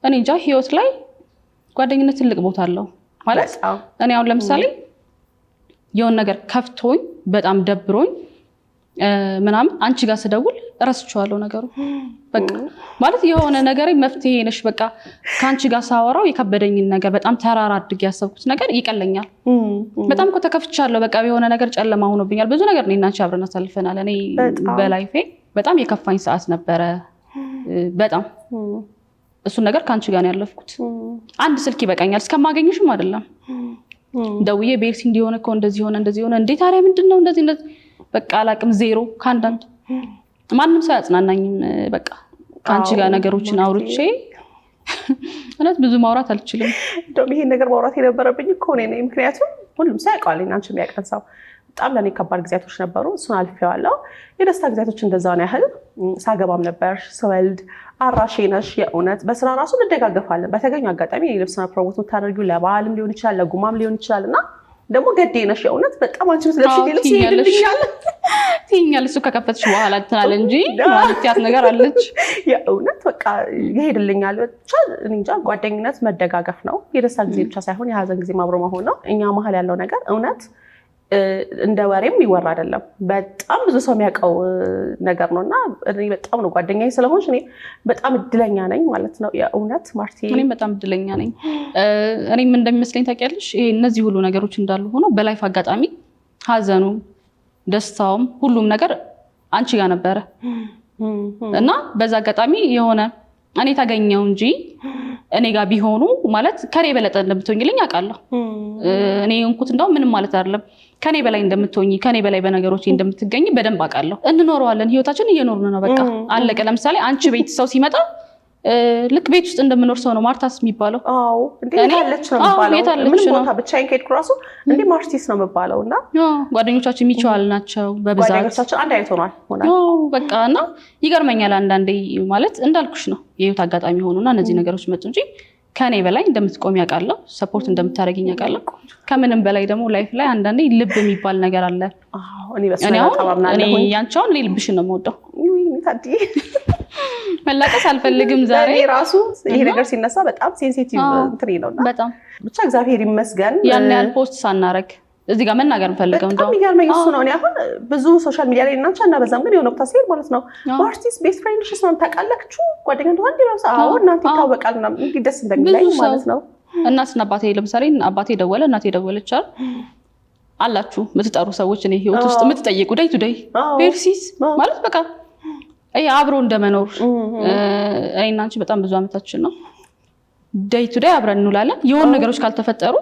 እኔ እንጃ ህይወት ላይ ጓደኝነት ትልቅ ቦታ አለው ማለት። እኔ አሁን ለምሳሌ የሆነ ነገር ከፍቶኝ በጣም ደብሮኝ ምናምን አንቺ ጋር ስደውል እረስቸዋለሁ ነገሩ። በቃ ማለት የሆነ ነገር መፍትሄ ነሽ። በቃ ከአንቺ ጋር ሳወራው የከበደኝን ነገር በጣም ተራራ አድርጌ ያሰብኩት ነገር ይቀለኛል። በጣም እኮ ተከፍቻለሁ። በቃ የሆነ ነገር ጨለማ ሆኖብኛል። ብዙ ነገር እኔና አንቺ አብረን አሳልፈናል። እኔ በላይፌ በጣም የከፋኝ ሰዓት ነበረ። በጣም እሱን ነገር ከአንቺ ጋር ነው ያለፍኩት። አንድ ስልክ ይበቃኛል። እስከማገኝሽም አይደለም ደውዬ ቤርሲ እንዲሆነ እኮ እንደዚህ ሆነ እንዴት ታዲያ ምንድን ነው እንደዚህ በቃ አላቅም። ዜሮ ከአንዳንድ ማንም ሰው ያጽናናኝም። በቃ ከአንቺ ጋር ነገሮችን አውርቼ እውነት ብዙ ማውራት አልችልም። እንደውም ይሄን ነገር ማውራት የነበረብኝ እኮ እኔ ነኝ። ምክንያቱም ሁሉም ሰው ያውቀዋል፣ አንቺ የሚያውቀን ሰው። በጣም ለእኔ ከባድ ጊዜያቶች ነበሩ፣ እሱን አልፌዋለሁ። የደስታ ጊዜያቶች እንደዛውን ያህል ሳገባም ነበር፣ ስወልድ አራሼ ነሽ። የእውነት በስራ ራሱ እንደጋገፋለን። በተገኙ አጋጣሚ ልብስና ፕሮሞት የምታደርጊው ለበዓልም ሊሆን ይችላል፣ ለጉማም ሊሆን ይችላል እና ደግሞ ገዴ ነሽ የእውነት በጣም አንቺ ስለሽ ልብስ ይሄድልኛል ትይኛለሽ። እሱ ከከፈትሽ በኋላ ትናለ እንጂ ማለት ያት ነገር አለች። የእውነት በቃ ይሄድልኛል። ብቻ እንጃ ጓደኝነት መደጋገፍ ነው። የደስታ ጊዜ ብቻ ሳይሆን የሀዘን ጊዜ አብሮ መሆን ነው። እኛ መሀል ያለው ነገር እውነት እንደ ወሬም ይወራ አይደለም። በጣም ብዙ ሰው የሚያውቀው ነገር ነውና እኔ በጣም ነው ጓደኛዬ ስለሆንሽ እኔ በጣም እድለኛ ነኝ ማለት ነው። የእውነት ማርቲ እኔም በጣም እድለኛ ነኝ። እኔም እንደሚመስለኝ ታውቂያለሽ ይሄ እነዚህ ሁሉ ነገሮች እንዳሉ ሆኖ በላይፍ አጋጣሚ ሀዘኑ ደስታውም ሁሉም ነገር አንቺ ጋር ነበረ እና በዛ አጋጣሚ የሆነ እኔ ታገኘው እንጂ እኔ ጋር ቢሆኑ ማለት ከኔ በለጠ እንደምትሆኝልኝ አውቃለሁ። እኔ እንኩት እንደው ምንም ማለት አይደለም ከኔ በላይ እንደምትሆኚ ከኔ በላይ በነገሮች እንደምትገኝ በደንብ አውቃለሁ። እንኖረዋለን ህይወታችን እየኖርን ነው በቃ አለቀ። ለምሳሌ አንቺ ቤት ሰው ሲመጣ ልክ ቤት ውስጥ እንደምኖር ሰው ነው ማርታስ የሚባለው። አዎ እንዴ ታለች ነው የሚባለው። ምን ቦታ ብቻዬን ከሄድኩ ራሱ እንዴ ማርቲስ ነው የሚባለው እና ጓደኞቻችን የሚቻል ናቸው በብዛት ጓደኞቻችን አንድ አይነት ሆኗል። በቃ እና ይገርመኛል አንዳንዴ ማለት እንዳልኩሽ ነው የህይወት አጋጣሚ ሆኑና እነዚህ ነገሮች መጡ እንጂ ከኔ በላይ እንደምትቆሚ ያውቃለሁ፣ ሰፖርት እንደምታደርጊኝ ያውቃለሁ። ከምንም በላይ ደግሞ ላይፍ ላይ አንዳንዴ ልብ የሚባል ነገር አለ። እኔ ያንቺውን እኔ ልብሽን ነው የምወደው። መላቀስ አልፈልግም። ዛሬ ራሱ ይሄ ነገር ሲነሳ በጣም ሴንሲቲቭ እንትን ነውና በጣም ብቻ እግዚአብሔር ይመስገን ያን ያህል ፖስት ሳናረግ እዚህ ጋር መናገር እንፈልገው እንደው የሚገርመኝ እሱ ነው። እኔ አሁን ብዙ ሶሻል ሚዲያ ላይ እናንተ እና በዛም ግን የሆነ ቦታ ሲሄድ ማለት ነው አርቲስት ቤስት ፍሬንድሽስ ነው ታውቃላችሁ ጓደኛ እንደሆነ እንደው አዎ እናንተ ይታወቃል እና እንዴ ደስ እንደሚለኝ ማለት ነው። እናትና አባቴ ለምሳሌ አባቴ ደወለ እናቴ ደወለች አላችሁ የምትጠሩ ሰዎች እኔ ህይወት ውስጥ የምትጠይቁ ዴይ ቱ ዴይ ፔርሲስ ማለት በቃ አብሮ እንደመኖር እኔና አንቺ በጣም ብዙ አመታችን ነው። ዴይ ቱ ዴይ አብረን እንውላለን። የሆነ ነገሮች ካልተፈጠሩ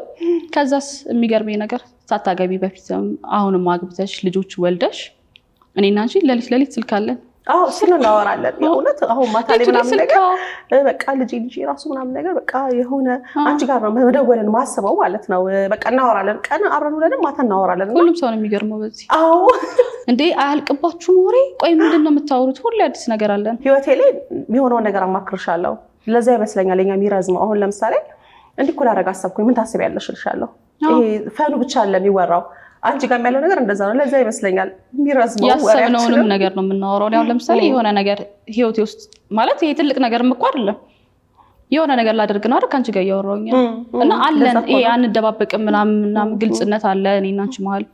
ከዛስ የሚገርመኝ ነገር ሳታገቢ በፊትም አሁንም አግብተሽ ልጆች ወልደሽ እኔና አንቺ ለሊት ስልክ አለን። እናወራለን። የእውነት አሁን ማታ ላይ ምናምን ነገር በቃ ልጅ ራሱ ምናምን ነገር በቃ የሆነ አንቺ ጋር ነው መደወልን ማስበው ማለት ነው። በቃ እናወራለን። ቀን አብረን ውለን ማታ እናወራለን። ሁሉም ሰው ነው የሚገርመው በዚህ። አዎ እንዴ አያልቅባችሁም ወሬ? ቆይ ምንድነው የምታወሩት? ሁሌ አዲስ ነገር አለን። ህይወቴ ላይ የሆነውን ነገር አማክርሻለሁ። ለዛ ይመስለኛል የኛ የሚረዝመው። አሁን ለምሳሌ እንዲህ እኮ ላደርግ አሰብኩኝ ምን ታስቢያለሽ እልሻለሁ። ይሄ ፈኑ ብቻ አለ የሚወራው አንቺ ጋር ያለው ነገር እንደዛ ነው። ለዛ ይመስለኛል የሚረዝመው። ያሰብነውንም ነገር ነው የምናወራው። ያው ለምሳሌ የሆነ ነገር ህይወቴ ውስጥ ማለት ይሄ ትልቅ ነገርም እኮ አይደለም የሆነ ነገር ላደርግ ነው አይደል ካንቺ ጋር እያወራሁኝ እና አለን ይሄ አንደባበቅም ምናምን ግልጽነት አለ እኔና አንቺ መሀል።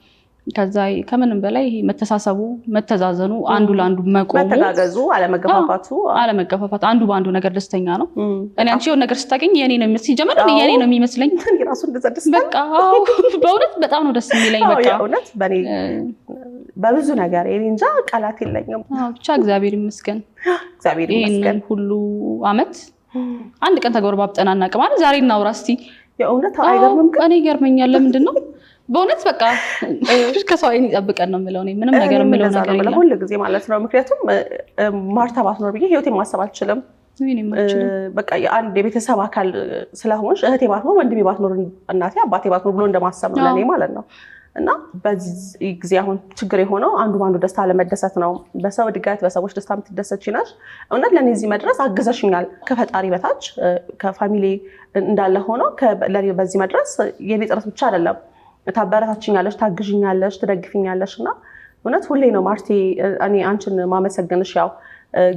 ከዛ ከምንም በላይ ይሄ መተሳሰቡ መተዛዘኑ አንዱ ለአንዱ መቆሙ መተጋገዙ አለመገፋፋት አንዱ በአንዱ ነገር ደስተኛ ነው። እኔ አንቺ የሆነ ነገር ስታገኝ የኔ ነው የሚመስል ጀመር የኔ ነው የሚመስለኝ ራሱ እንደዛ ደስ በቃ በእውነት በጣም ነው ደስ የሚለኝ። በቃ እውነት በኔ በብዙ ነገር እኔ እንጃ ቃላት የለኝም። ብቻ እግዚአብሔር ይመስገን ይሄን ሁሉ አመት አንድ ቀን ተጎርባብጠን አናውቅም አይደል? ዛሬ እናውራ እስቲ። የእውነት አይገርምም? ግን እኔ ይገርመኛል። ለምንድን ነው በእውነት በቃ ከሰው አይን ይጠብቀን ነው የምለው። እኔ ምንም ነገር የምለው ነገር የለም ሁሉ ጊዜ ማለት ነው። ምክንያቱም ማርታ ባትኖር ብዬ ህይወቴን ማሰብ አልችልም። በቃ አንድ የቤተሰብ አካል ስለሆንሽ እህቴ ባትኖር ወንድሜ ባትኖር እናቴ አባቴ ባትኖር ብሎ እንደማሰብ ነው ለእኔ ማለት ነው። እና በዚህ ጊዜ አሁን ችግር የሆነው አንዱ በአንዱ ደስታ ለመደሰት ነው። በሰው እድገት በሰዎች ደስታ የምትደሰች ነሽ። እውነት ለእኔ እዚህ መድረስ አግዘሽኛል። ከፈጣሪ በታች ከፋሚሊ እንዳለ ሆኖ ለእኔ በዚህ መድረስ የኔ ጥረት ብቻ አይደለም። ታበረታችኛለሽ፣ ታግዥኛለሽ፣ ትደግፍኛለሽ እና እውነት ሁሌ ነው ማርቲ እኔ አንቺን ማመሰግንሽ። ያው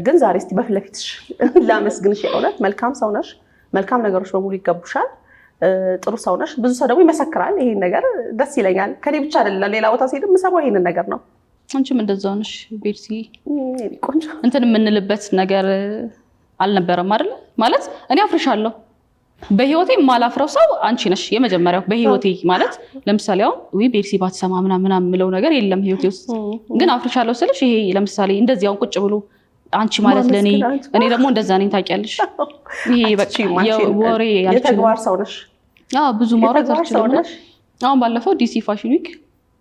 ግን ዛሬ እስቲ በፊት ለፊትሽ ላመስግንሽ። የእውነት መልካም ሰው ነሽ። መልካም ነገሮች በሙሉ ይገቡሻል። ጥሩ ሰው ነሽ። ብዙ ሰው ደግሞ ይመሰክራል። ይሄን ነገር ደስ ይለኛል። ከኔ ብቻ አይደለም ሌላ ቦታ ሲሄድ የምሰማው ይሄንን ነገር ነው። አንቺም እንደዛው ነሽ ቤርሲ። ቆንጆ እንትን የምንልበት ነገር አልነበረም አይደል? ማለት እኔ አፍርሻለሁ በህይወቴ የማላፍረው ሰው አንቺ ነሽ የመጀመሪያው በህይወቴ። ማለት ለምሳሌ አሁን ወይ ቤርሲ ባትሰማ ምናምን የምለው ነገር የለም ህይወቴ ውስጥ። ግን አፍርሻለሁ ስልሽ ይሄ ለምሳሌ እንደዚህ አሁን ቁጭ ብሎ አንቺ ማለት ለኔ እኔ ደግሞ እንደዛ ነኝ ታውቂያለሽ። ይሄ በቃ የወሬ የተግባር ሰው ነሽ። ብዙ ማውራት አልችልም። አሁን ባለፈው ዲሲ ፋሽን ዊክ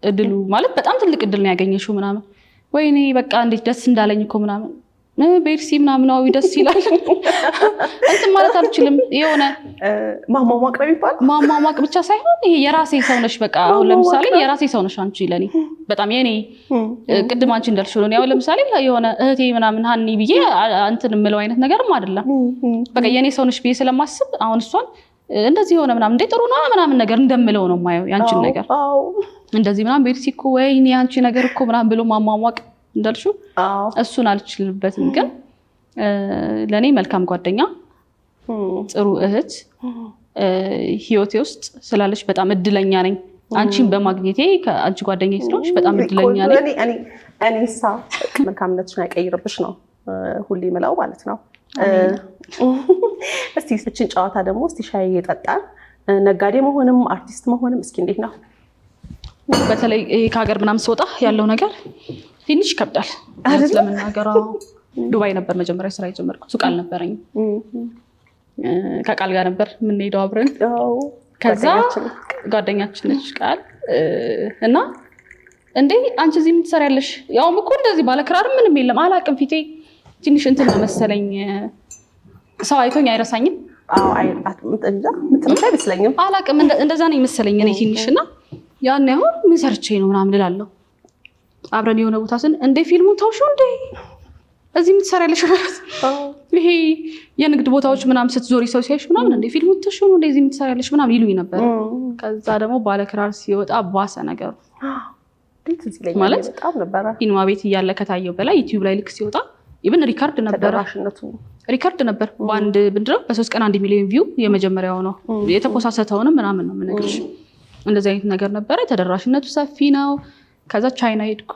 እድሉ ማለት በጣም ትልቅ እድል ነው ያገኘሽው ምናምን። ወይኔ በቃ እንዴት ደስ እንዳለኝ እኮ ምናምን ቤርሲ ምናምናዊ ደስ ይላል እንትን ማለት አልችልም። የሆነ ማሟሟቅ ነው የሚባል ማሟሟቅ ብቻ ሳይሆን ይሄ የራሴ ሰው ነሽ። በቃ አሁን ለምሳሌ የራሴ ሰው ነሽ አንቺ ለኔ በጣም የኔ ቅድም አንቺ እንዳልሽው ነው። ያው ለምሳሌ የሆነ እህቴ ምናምን ሀኒ ብዬ እንትን የምለው አይነት ነገርም አይደለም። በቃ የኔ ሰው ነሽ ብዬ ስለማስብ አሁን እሷን እንደዚህ የሆነ ምናምን እንደ ጥሩ ነው ምናምን ነገር እንደምለው ነው የማየው ያንቺን ነገር እንደዚህ ምናምን ቤርሲ እኮ ወይኔ ያንቺ ነገር እኮ ምናምን ብሎ ማሟሟቅ እንዳልሽው እሱን አልችልበትም። ግን ለኔ መልካም ጓደኛ፣ ጥሩ እህት ህይወቴ ውስጥ ስላለሽ በጣም እድለኛ ነኝ። አንቺን በማግኘቴ ከአንቺ ጓደኛዬ ስለሆንሽ በጣም እድለኛ ነኝ። እኔሳ መልካምነትሽን አይቀይርብሽ ነው ሁሌ የምለው ማለት ነው። እስቲ እችን ጨዋታ ደግሞ እስቲ ሻይ እየጠጣን ነጋዴ መሆንም አርቲስት መሆንም እስኪ እንዴት ነው? በተለይ ከሀገር ምናምን ስወጣ ያለው ነገር ትንሽ ይከብዳል ለመናገር። ዱባይ ነበር መጀመሪያ ስራ የጀመርኩት። ሱቅ አልነበረኝም። ከቃል ጋር ነበር የምንሄደው አብረን። ከዛ ጓደኛችን ነች ቃል እና እንዴ አንቺ እዚህ ምን ትሰሪያለሽ? ያውም እኮ እንደዚህ ባለክራር ምንም የለም አላቅም። ፊቴ ትንሽ እንትን ነው መሰለኝ ሰው አይቶኝ አይረሳኝም። አይመስለኝም አላቅም እንደዛ ነው መሰለኝ እኔ ትንሽ እና ያን ያሁን ምን ሰርቼ ነው ምናምን እላለሁ። አብረን የሆነ ቦታ ስን እንዴ ፊልሙን ተውሽው እንዴ እዚህ ምን ትሰሪያለሽ? ይሄ የንግድ ቦታዎች ምናምን ስትዞሪ ሰው ሲያይሽ ምናምን እንዴ ፊልሙን ተውሽው እንዴ እዚህ ምን ትሰሪያለሽ ምናምን ይሉኝ ነበር። ከዛ ደግሞ ባለክራር ሲወጣ ባሰ ነገሩ ማለት ሲኒማ ቤት እያለ ከታየው በላይ ዩቲዩብ ላይ ልክ ሲወጣ ኢቭን ሪካርድ ነበር በአንድ ምንድነው በ3 ቀን 1 ሚሊዮን ቪው የመጀመሪያው ነው። የተኮሳሰተውንም ምናምን ነው የምነግርሽ። እንደዚህ አይነት ነገር ነበረ። ተደራሽነቱ ሰፊ ነው። ከዛ ቻይና ሄድኩ።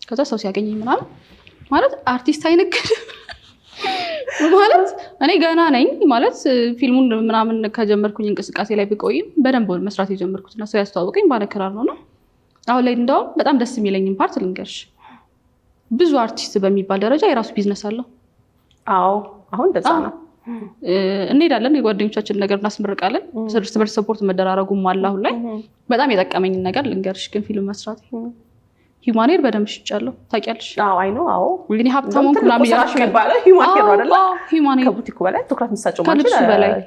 ከዛ ሰው ሲያገኘኝ ምናምን ማለት አርቲስት አይነገርም ማለት እኔ ገና ነኝ ማለት ፊልሙን ምናምን ከጀመርኩኝ እንቅስቃሴ ላይ ብቆይም በደንብ መስራት የጀመርኩት እና ሰው ያስተዋወቀኝ ባለክራር ነው። አሁን ላይ እንደውም በጣም ደስ የሚለኝም ፓርት ልንገርሽ፣ ብዙ አርቲስት በሚባል ደረጃ የራሱ ቢዝነስ አለው። አዎ አሁን እንደዛ ነው። እንሄዳለን፣ የጓደኞቻችን ነገር እናስመርቃለን። እርስ በርስ ሰፖርት መደራረጉም አለ። አሁን ላይ በጣም የጠቀመኝን ነገር ልንገርሽ፣ ግን ፊልም መስራት ሂውማኔር በደንብ ሽጫለሁ። ታውቂያለሽ? አዎ አይ ነው። አዎ እንግዲህ ሀብታም ሆንኩ ምናምን እያልሽ የሚባለው ሂውማኔር ነው አይደል? ሂውማኔር ከቡቲኩ በላይ ትኩረት የምትሰጪው ማለት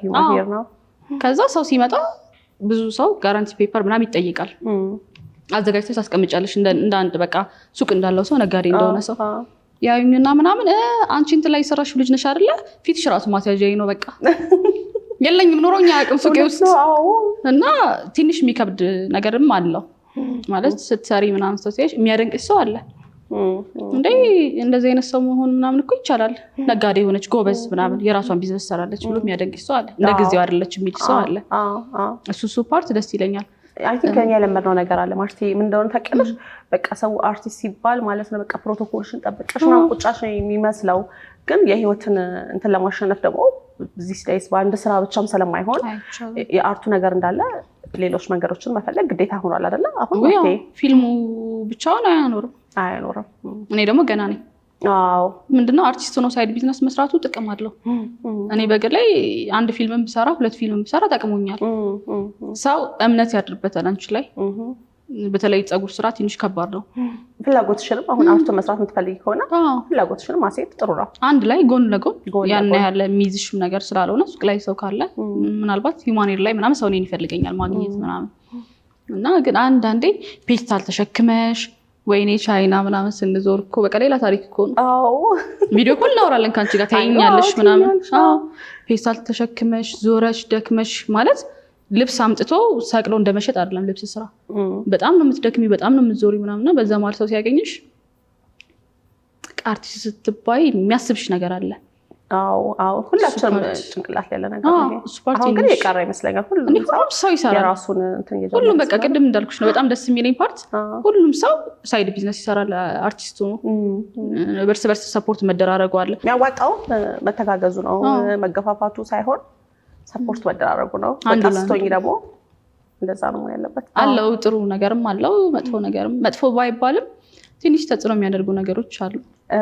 ሂውማኔር ነው። ከዛ ሰው ሲመጣ ብዙ ሰው ጋራንቲ ፔፐር ምናምን ይጠይቃል። አዘጋጅተሽ ታስቀምጫለሽ እንደ አንድ በቃ ሱቅ እንዳለው ሰው ነጋዴ እንደሆነ ሰው ያዩኝና ምናምን አንቺ እንትን ላይ የሰራሽው ልጅ ነሽ አይደለ? ፊትሽ ራሱ ማስያዣዬ ነው በቃ የለኝም ኖሮኛ አቅም ሱቄ ውስጥ እና ትንሽ የሚከብድ ነገርም አለው ማለት ስትሰሪ ምናምን ሰው ሲያይሽ የሚያደንቅሽ ሰው አለ። እንዴ እንደዚህ አይነት ሰው መሆን ምናምን እኮ ይቻላል፣ ነጋዴ የሆነች ጎበዝ ምናምን የራሷን ቢዝነስ ሰራለች ብሎ የሚያደንቅሽ ሰው አለ። እንደ ጊዜው አይደለች የሚል ሰው አለ። እሱ ፓርት ደስ ይለኛል። አይ ቲንክ ከኛ የለመድነው ነገር አለ ማርቲ። ምን እንደሆነ ታውቂያለሽ? በቃ ሰው አርቲስት ሲባል ማለት ነው በቃ ፕሮቶኮልሽን ጠብቀሽ ነው ቁጫሽ የሚመስለው። ግን የህይወትን እንትን ለማሸነፍ ደግሞ እዚህ ስላይስ በአንድ ስራ ብቻም ስለማይሆን የአርቱ ነገር እንዳለ ሌሎች መንገዶችን መፈለግ ግዴታ ሆኗል አይደለ? አሁን ፊልሙ ብቻውን አያኖርም። እኔ ደግሞ ገና ነኝ። አዎ ምንድነው አርቲስት ሆኖ ሳይድ ቢዝነስ መስራቱ ጥቅም አለው። እኔ በግል ላይ አንድ ፊልም ብሰራ 2 ፊልም ብሰራ ጠቅሞኛል። ሰው እምነት ያድርበታል አንቺ ላይ። በተለይ ፀጉር ስራ ትንሽ ከባድ ነው። ፍላጎትሽንም አሁን አርቶ መስራት የምትፈልጊ ከሆነ ፍላጎትሽንም ማሴት ጥሩ ነው። አንድ ላይ ጎን ለጎን ያን ያለ የሚይዝሽም ነገር ስላልሆነ ሱቅ ላይ ሰው ካለ ምናልባት ሂውማኔር ላይ ምናምን ሰው እኔን ይፈልገኛል ማግኘት ምናምን እና ግን አንዳንዴ ፔስታል ተሸክመሽ ወይኔ ቻይና ምናምን ስንዞር እኮ በቃ ሌላ ታሪክ እኮ ነው። አዎ ቪዲዮ ኮል እናወራለን ካንቺ ጋር ታይኛለሽ ምናምን። ፔስታል ተሸክመሽ ዞረሽ ደክመሽ ማለት ልብስ አምጥቶ ሰቅሎ እንደመሸጥ አይደለም። ልብስ ስራ በጣም ነው የምትደክሚ፣ በጣም ነው የምትዞሪ ምናምንና በዛ ማለት ሰው ሲያገኝሽ አርቲስት ስትባይ የሚያስብሽ ነገር አለ። አዎ ሁላችንም ጭንቅላት ያለ ነገር ነው። አሁን ግን የቀረ ይመስለኛል። ሁሉም ሰው ይሰራል የራሱን እንትን ይዘው ሁሉም በቃ ቅድም እንዳልኩሽ ነው። በጣም ደስ የሚለኝ ፓርት ሁሉም ሰው ሳይድ ቢዝነስ ይሰራል። አርቲስቱ በርስ በርስ ሰፖርት መደራረጉ አለ። የሚያዋጣው መተጋገዙ ነው፣ መገፋፋቱ ሳይሆን ሰፖርት መደራረጉ ነው። በቃ ስትሆኚ ደግሞ እንደዛ ነው ያለበት። አለው ጥሩ ነገርም አለው መጥፎ ነገርም። መጥፎ ባይባልም ትንሽ ተጽዕኖ የሚያደርጉ ነገሮች አሉ።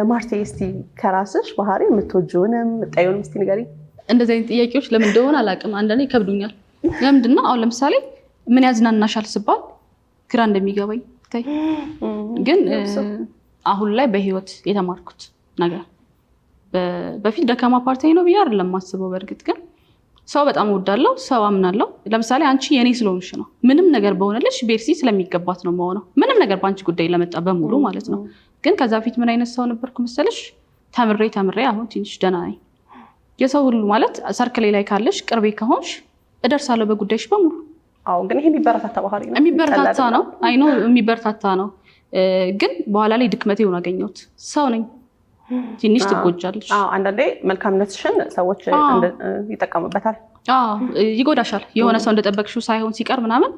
ማርቴ እስቲ ከራስሽ ባህሪ የምትወጂውንም የምትጠይውንም እስቲ ንገሪኝ። እንደዚህ አይነት ጥያቄዎች ለምን እንደሆነ አላውቅም፣ አንዳንዴ ይከብዱኛል። ለምንድን ነው አሁን ለምሳሌ ምን ያዝናናሻል ስባል ግራ እንደሚገባኝ ታይ። ግን አሁን ላይ በህይወት የተማርኩት ነገር በፊት ደካማ ፓርቲ ነው ብዬ አይደለም የማስበው። በእርግጥ ግን ሰው በጣም እወዳለሁ፣ ሰው አምናለሁ። ለምሳሌ አንቺ የኔ ስለሆንሽ ነው ምንም ነገር በሆነልሽ ቤርሲ ስለሚገባት ነው የምሆነው። ምንም ነገር በአንቺ ጉዳይ ለመጣ በሙሉ ማለት ነው። ግን ከዛ ፊት ምን አይነት ሰው ነበርኩ መሰለሽ? ተምሬ አሁን ትንሽ ደህና ነኝ። የሰው ሁሉ ማለት ሰርክሌ ላይ ካለሽ ቅርቤ ከሆንሽ እደርሳለሁ በጉዳይሽ በሙሉ። አዎ ግን ይሄ የሚበረታታ ባህሪ ነው። የሚበረታታ ነው። አይ ኖ የሚበረታታ ነው። ግን በኋላ ላይ ድክመቴ ሆነ አገኘሁት። ሰው ነኝ፣ ትንሽ ትጎጃለሽ። አንዳንዴ መልካምነትሽን ሰዎች ይጠቀሙበታል። ይጎዳሻል። የሆነ ሰው እንደጠበቅሽው ሳይሆን ሲቀር ምናምን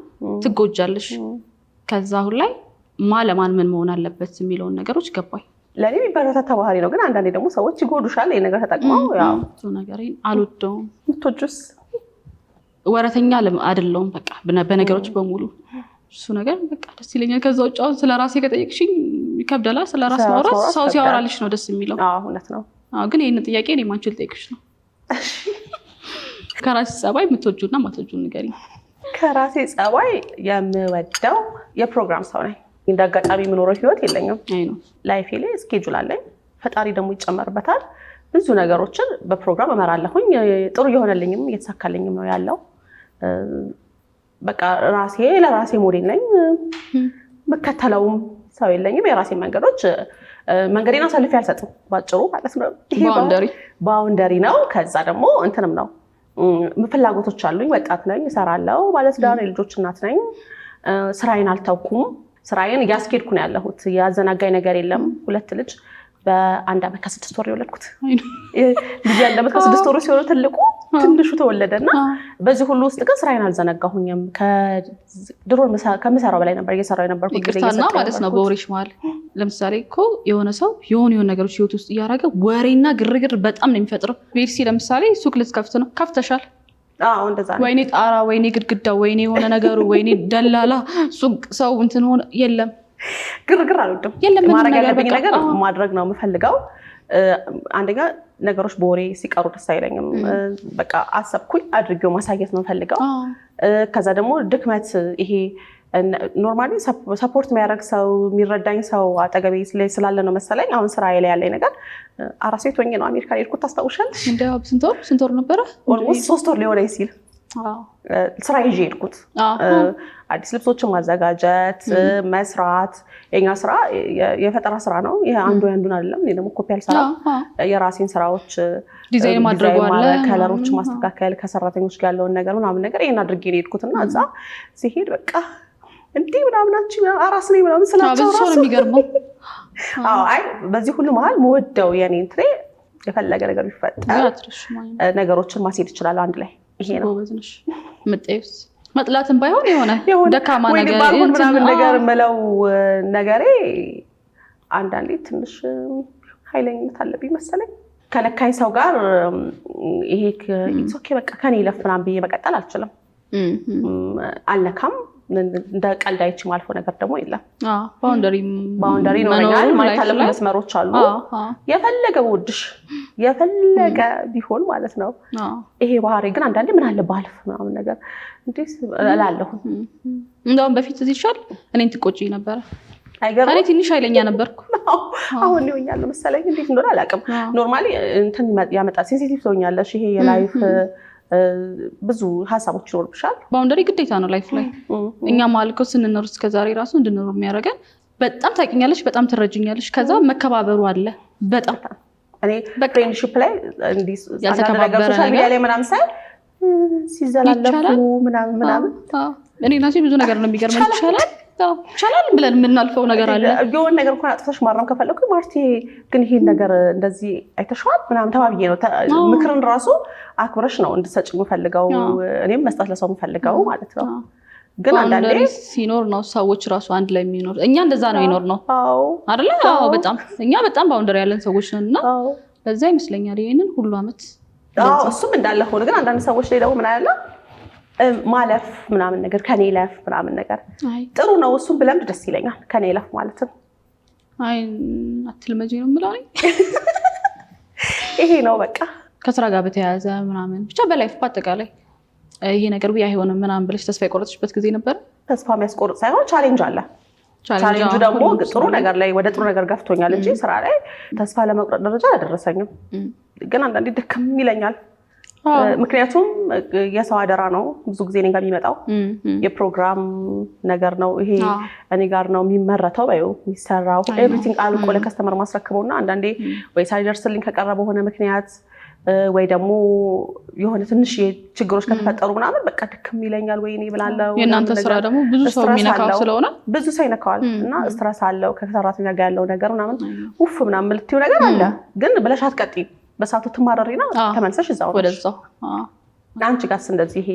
ትጎጃለሽ። ከዛ አሁን ላይ ለማን ምን መሆን አለበት የሚለውን ነገሮች ገባኝ። ለኔ የሚበረታታ ባህሪ ነው፣ ግን አንዳንዴ ደግሞ ሰዎች ይጎዱሻል። ይሄ ነገር ተጠቅመው ያው ነገር አልወደውም። ምትወጁስ? ወረተኛ አይደለሁም በቃ በነገሮች በሙሉ እሱ ነገር በቃ ደስ ይለኛል። ከዛ ውጭ አሁን ስለራሴ ከጠየቅሽኝ ይከብዳል። ስለራስ ማውራት ሰው ሲያወራልሽ ነው ደስ የሚለው። እውነት ነው። ግን ይሄን ጥያቄ እኔ ማንቺ ልጠይቅሽ ነው። ከራሴ ጸባይ የምትወጂውና የማትወጂው ንገሪኝ። ከራሴ ጸባይ የምወደው የፕሮግራም ሰው ነኝ። እንደ አጋጣሚ የምኖረው ህይወት የለኝም። ላይፌ ላይ ስኬጁል አለኝ። ፈጣሪ ደግሞ ይጨመርበታል። ብዙ ነገሮችን በፕሮግራም እመራለሁኝ። ጥሩ እየሆነልኝም እየተሳካልኝም ነው ያለው። በቃ ራሴ ለራሴ ሞዴል ነኝ። የምከተለውም ሰው የለኝም። የራሴ መንገዴን አሳልፌ አልሰጥም ባጭሩ ማለት ነው። ባውንደሪ ነው። ከዛ ደግሞ እንትንም ነው ፍላጎቶች አሉኝ። ወጣት ነኝ፣ እሰራለሁ፣ ባለትዳር የልጆች እናት ነኝ። ስራዬን አልተውኩም። ስራዬን እያስኬድኩ ነው ያለሁት። ያዘናጋኝ ነገር የለም። 2 ልጅ በ1 ዓመት ከ6 ወር የወለድኩት ልጅ 1 ዓመት ከ6 ወር ሲሆኑ ትልቁ ትንሹ ተወለደና በዚህ ሁሉ ውስጥ ግን ስራዬን አልዘነጋሁኝም። ከድሮ ከምሰራው በላይ ነበር እየሰራሁ የነበርኩት። ይቅርታና ማለት ነው በወሬሽ መሀል ለምሳሌ እኮ የሆነ ሰው የሆኑ ነገሮች ህይወት ውስጥ እያደረገ ወሬና ግርግር በጣም ነው የሚፈጥረው። ቤርሲ ለምሳሌ ሱቅ ልትከፍት ነው፣ ከፍተሻል። እንደዛ ነው። ወይኔ ጣራ፣ ወይኔ ግድግዳ፣ ወይኔ የሆነ ነገሩ፣ ወይኔ ደላላ ሱቅ ሰው እንትን ሆነ። የለም ግርግር አልወድም። ማድረግ ያለብኝ ነገር ማድረግ ነው የምፈልገው። አንደኛ ነገሮች በወሬ ሲቀሩ ደስ አይለኝም። በቃ አሰብኩኝ አድርጌው ማሳየት ነው የምፈልገው። ከዛ ደግሞ ድክመት ይሄ ኖርማሊ ሰፖርት የሚያደርግ ሰው የሚረዳኝ ሰው አጠገቤ ስላለ ነው መሰለኝ። አሁን ስራ ላይ ያለኝ ነገር አራስ ቤት ሆኜ ነው አሜሪካ ሄድኩት። ታስታውሻለሽ? ስንት ወር ነበረ? ኦልሞስት 3 ወር ሊሆነኝ ሲል ስራ ይዤ ሄድኩት። አዲስ ልብሶችን ማዘጋጀት፣ መስራት። የኛ ስራ የፈጠራ ስራ ነው። ይሄ አንዱ ያንዱን አይደለም። እኔ ደግሞ ኮፒ አልሰራም። የራሴን ስራዎች ዲዛይን ማድረግ አለ፣ ከለሮች ማስተካከል፣ ከሰራተኞች ጋር ያለውን ነገር ምናምን ነገር ይሄን አድርጌ ነው ሄድኩትና እዛ ሲሄድ በቃ እንዴ ምናምናችሁ አራስ ነኝ ምናምን ስላቸው ራሱ ነው የሚገርመው። አይ በዚህ ሁሉ መሀል መወደው የኔ እንትሬ የፈለገ ነገር ቢፈጠር ነገሮችን ማስሄድ ይችላል አንድ ላይ። ይሄ ነው ወዝንሽ መጥተስ መጥላትን ባይሆን የሆነ ደካማ ነገር ባልሆን ምናምን ነገር መለው ነገሬ አንዳንዴ ትንሽ ኃይለኝነት አለብኝ መሰለኝ። ከነካኝ ሰው ጋር ይሄ ኢትስ ኦኬ በቃ ከኔ ይለፍ ምናምን ብዬ መቀጠል አልችልም። አልነካም። እንደ ቀልድ አይቼ ማልፈው ነገር ደግሞ የለም። ባውንደሪ ይኖረኛል ማለት ያለብኝ መስመሮች አሉ። የፈለገ ውድሽ የፈለገ ቢሆን ማለት ነው። ይሄ ባህሪ ግን አንዳንዴ ምን አለ ባልፍ ምናምን ነገር እንዴ እላለሁ። እንደውም በፊት እዚህ ይሻል እኔን ትቆጪኝ ነበረ። አይገርም? እኔ ትንሽ ኃይለኛ ነበርኩ። አሁን ይሆኛል መሰለኝ። እንዴት እንደሆነ አላውቅም። ኖርማሊ እንትን ያመጣል። ሴንሲቲቭ ትሆኛለሽ። ይሄ የላይፍ ብዙ ሀሳቦች ይኖርብሻል። ባውንደሪ ግዴታ ነው ላይፍ ላይ። እኛ ማልከው ስንኖር እስከዛሬ ራሱ እንድንኖር የሚያደርገን በጣም ታውቂኛለሽ፣ በጣም ትረጅኛለሽ። ከዛ መከባበሩ አለ በጣም እኔ ፍሬንድሺፕ ላይ እንዲህ ያልተከባበረ ሶሻል ሚዲያ ላይ ምናምን ሳይ ሲዘላለፉ ምናምን እኔ ናሴ ብዙ ነገር ነው የሚገርመኝ። ይቻላል ብለን የምናልፈው ነገር አለ። የሆነ ነገር እንኳን አጥፍተሽ ማረም ከፈለኩኝ ማርቲ ግን ይሄን ነገር እንደዚህ አይተሽዋል ምናምን ተባብዬ ነው። ምክርን ራሱ አክብረሽ ነው እንድትሰጪ የምፈልገው፣ እኔም መስጠት ለሰው የምፈልገው ማለት ነው። ግን አንዳንዴ ሲኖር ነው ሰዎች ራሱ አንድ ላይ የሚኖር። እኛ እንደዛ ነው ይኖር ነው አይደለ? አዎ በጣም እኛ በጣም ባውንደሪ ያለን ሰዎች ነን እና ለዛ ይመስለኛል ይሄንን ሁሉ አመት እሱም እንዳለ ሆነ። ግን አንዳንድ ሰዎች ላይ ደግሞ ምን አለ ማለፍ ምናምን ነገር ከኔ ለፍ ምናምን ነገር ጥሩ ነው። እሱም ብለምድ ደስ ይለኛል። ከኔ ለፍ ማለትም አይ አትልመጂ ነው የምለው ይሄ ነው በቃ ከስራ ጋር በተያያዘ ምናምን ብቻ በላይፍ በአጠቃላይ ይሄ ነገር አይሆንም ምናምን ብለሽ ተስፋ የቆረጥሽበት ጊዜ ነበር? ተስፋ የሚያስቆርጥ ሳይሆን ቻሌንጅ አለ። ቻሌንጁ ደግሞ ጥሩ ነገር ላይ ወደ ጥሩ ነገር ገፍቶኛል እንጂ ስራ ላይ ተስፋ ለመቁረጥ ደረጃ አልደረሰኝም። ግን አንዳንዴ ደከም ይለኛል። ምክንያቱም የሰው አደራ ነው ብዙ ጊዜ እኔ ጋር የሚመጣው የፕሮግራም ነገር ነው። ይሄ እኔ ጋር ነው የሚመረተው የሚሰራው ኤቭሪቲንግ አልቆ ለከስተመር ማስረክበውና አንዳንዴ ወይ ሳይደርስልኝ ከቀረ በሆነ ምክንያት ወይ ደግሞ የሆነ ትንሽ ችግሮች ከተፈጠሩ ምናምን በቃ ድክም ይለኛል። ወይ እኔ ብላለው የእናንተ ስራ ደግሞ ብዙ ሰው የሚነካው ስለሆነ ብዙ ሰው ይነካዋል እና ስትረስ አለው። ከሰራተኛ ጋር ያለው ነገር ምናምን ውፍ ምናምን ልትይው ነገር አለ። ግን ብለሽ አትቀጥይም። በሰዓቱ ትማረሪና ተመልሰሽ እዛው ወደዛው አንቺ ጋርስ እንደዚህ ይሄ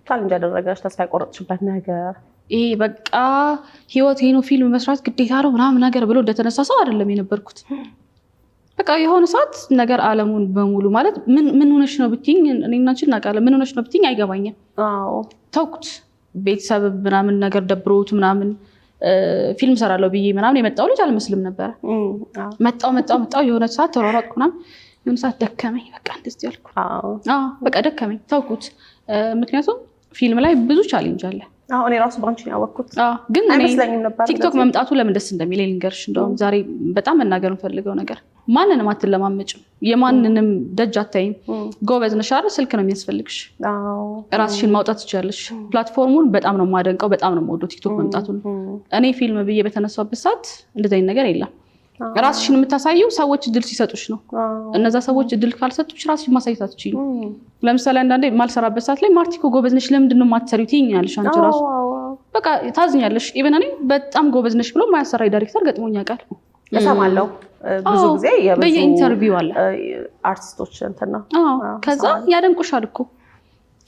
ቻሌንጅ ያደረገሽ ተስፋ የቆረጥሽበት ነገር? ይሄ በቃ ህይወት ይሄ ነው ፊልም መስራት ግዴታ ነው ምናምን ነገር ብሎ እንደተነሳ ሰው አይደለም የነበርኩት። በቃ የሆነ ሰዓት ነገር ዓለሙን በሙሉ ማለት ምን ሆነሽ ነው ብትይኝ እኔና አንቺ እናውቃለን። ምን ሆነሽ ነው ብትይኝ አይገባኝም። ተውኩት። ቤተሰብ ምናምን ነገር ደብሮት ምናምን ፊልም ሰራለሁ ብዬ ምናምን የመጣው ልጅ አልመስልም ነበር። መጣው የሆነ ሰዓት ተሯሯጥኩ ምናምን የሆነ ሰዓት ደከመኝ። በቃ እንደዚህ ያልኩ በቃ ደከመኝ፣ ተውኩት። ምክንያቱም ፊልም ላይ ብዙ ቻሌንጅ አለ። እኔ ራሱ ባንቺ ነው ያወቅኩት። ግን ቲክቶክ መምጣቱ ለምን ደስ እንደሚለኝ ልንገርሽ። እንደውም ዛሬ በጣም መናገር የምፈልገው ነገር ማንንም አትለማመጭም፣ የማንንም ደጅ አታይም። ጎበዝ ነሽ አይደል? ስልክ ነው የሚያስፈልግሽ። ራስሽን ማውጣት ትችላለሽ። ፕላትፎርሙን በጣም ነው የማደንቀው፣ በጣም ነው የምወደው ቲክቶክ መምጣቱን። እኔ ፊልም ብዬ በተነሳበት ሰዓት እንደዚህ አይነት ነገር የለም። ራስሽን የምታሳየው ሰዎች እድል ሲሰጡሽ ነው። እነዛ ሰዎች እድል ካልሰጡሽ ራስሽን ማሳየት አትችይም። ለምሳሌ አንዳንዴ ማልሰራበት ሰዓት ላይ ማርቲኮ ጎበዝ ነሽ ለምንድን ነው የማትሰሪው ትይኛለሽ። አንቺ ራሱ በቃ ታዝኛለሽ። ኢቨን እኔ በጣም ጎበዝ ነሽ ብሎ ማያሰራኝ ዳይሬክተር ገጥሞኝ ያውቃል። እሰማለሁ ብዙ ጊዜ በየኢንተርቪው አለ አርቲስቶች እንትና ከዛ ያደንቁሻል እኮ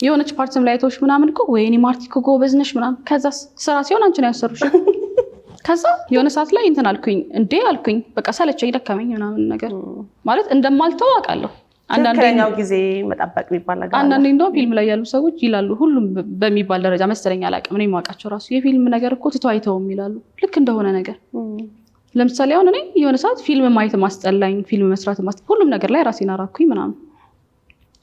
የሆነች ፓርትም ላይ አይተውሽ ምናምን እኮ ወይኔ ማርቲኮ ጎበዝ ነሽ ምናምን። ከዛ ስራ ሲሆን አንቺን ያሰሩሽ። ከዛ የሆነ ሰዓት ላይ እንትን አልኩኝ እንዴ አልኩኝ። በቃ ሰለቸኝ ደከመኝ ምናምን ነገር ማለት እንደማልተው አውቃለሁ። አንዳንዴኛው ጊዜ መጠበቅ የሚባል ነገር አንዳንዴ እንደው ፊልም ላይ ያሉ ሰዎች ይላሉ፣ ሁሉም በሚባል ደረጃ መሰለኝ አላውቅም፣ እኔ የማውቃቸው ራሱ የፊልም ነገር እኮ ትተው አይተውም ይላሉ ልክ እንደሆነ ነገር። ለምሳሌ አሁን እኔ የሆነ ሰዓት ፊልም ማየት ማስጠላኝ፣ ፊልም መስራት ሁሉም ነገር ላይ ራሴን አራኩኝ ምናምን።